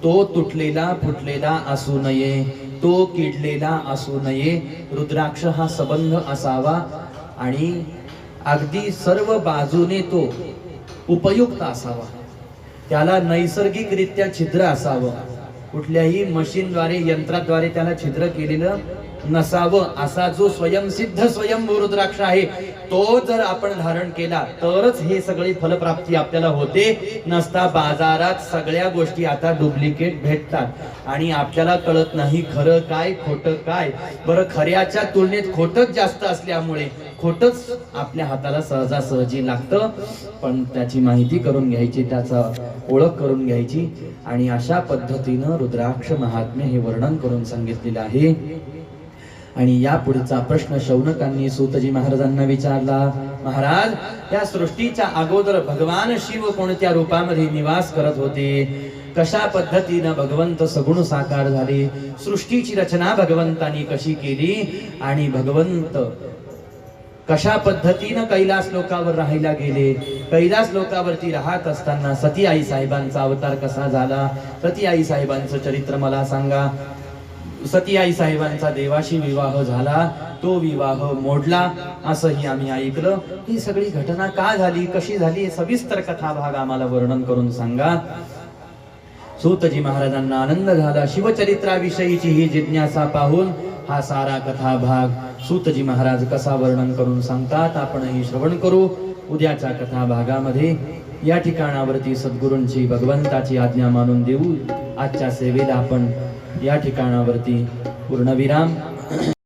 तो तुटलेला फुटलेला असू नये, तो किडलेला असू नये. रुद्राक्ष हा संबंध असावा आणि अगदी सर्व बाजूने तो उपयुक्त असावा. त्याला नैसर्गिकरित्या छिद्र असावं, कुठल्याही मशीनद्वारे यंत्राद्वारे त्याला छिद्र केलेलं नसावं. असा जो स्वयंसिद्ध स्वयंभू रुद्राक्ष आहे तो जर आपण धारण केला तरच हे सगळी फलप्राप्ती आपल्याला होते. नसता बाजारात सगळ्या गोष्टी आता डुप्लिकेट भेटतात आणि आपल्याला कळत नाही खरं काय खोटं काय. बरं, खऱ्याच्या तुलनेत खोटच जास्त असल्यामुळे खोटच आपल्या हाताला सहजासहजी लागतं, पण त्याची माहिती करून घ्यायची, त्याचा ओळख करून घ्यायची. आणि अशा पद्धतीनं रुद्राक्ष महात्म्य हे वर्णन करून सांगितलेलं आहे. आणि या पुढचा प्रश्न शौनकांनी सूतजी महाराजांना विचारला. महाराज, या सृष्टीच्या अगोदर भगवान शिव कोणत्या रूपामध्ये निवास करत होते? कशा पद्धतीनं भगवंत सगुण साकार झाले? सृष्टीची रचना भगवंतांनी कशी केली? आणि भगवंत कशा पद्धतीनं कैलास लोकावर राहायला गेले? कैलास लोकावरती राहत असताना सती आई साहेबांचा अवतार कसा झाला? सती आई साहेबांचं चरित्र मला सांगा. सती आई साहेबांचा देवाशी विवाह झाला, तो विवाह मोडला असंही आम्ही ऐकलं. ही सगळी घटना का झाली, कशी झाली, सविस्तर कथा भाग आम्हाला वर्णन करून सांगा. सूतजी महाराजांना आनंद झाला. शिवचरित्राविषयीची ही जिज्ञासा पाहून हा सारा कथा भाग सूतजी महाराज कसा वर्णन करून सांगतात आपणही श्रवण करू. उद्याच्या कथा भागामध्ये या ठिकाणावरती सद्गुरूंची भगवंताची आज्ञा मानून देऊ. आजच्या सेवेला आपण या ठिकाणावरती पूर्णविराम.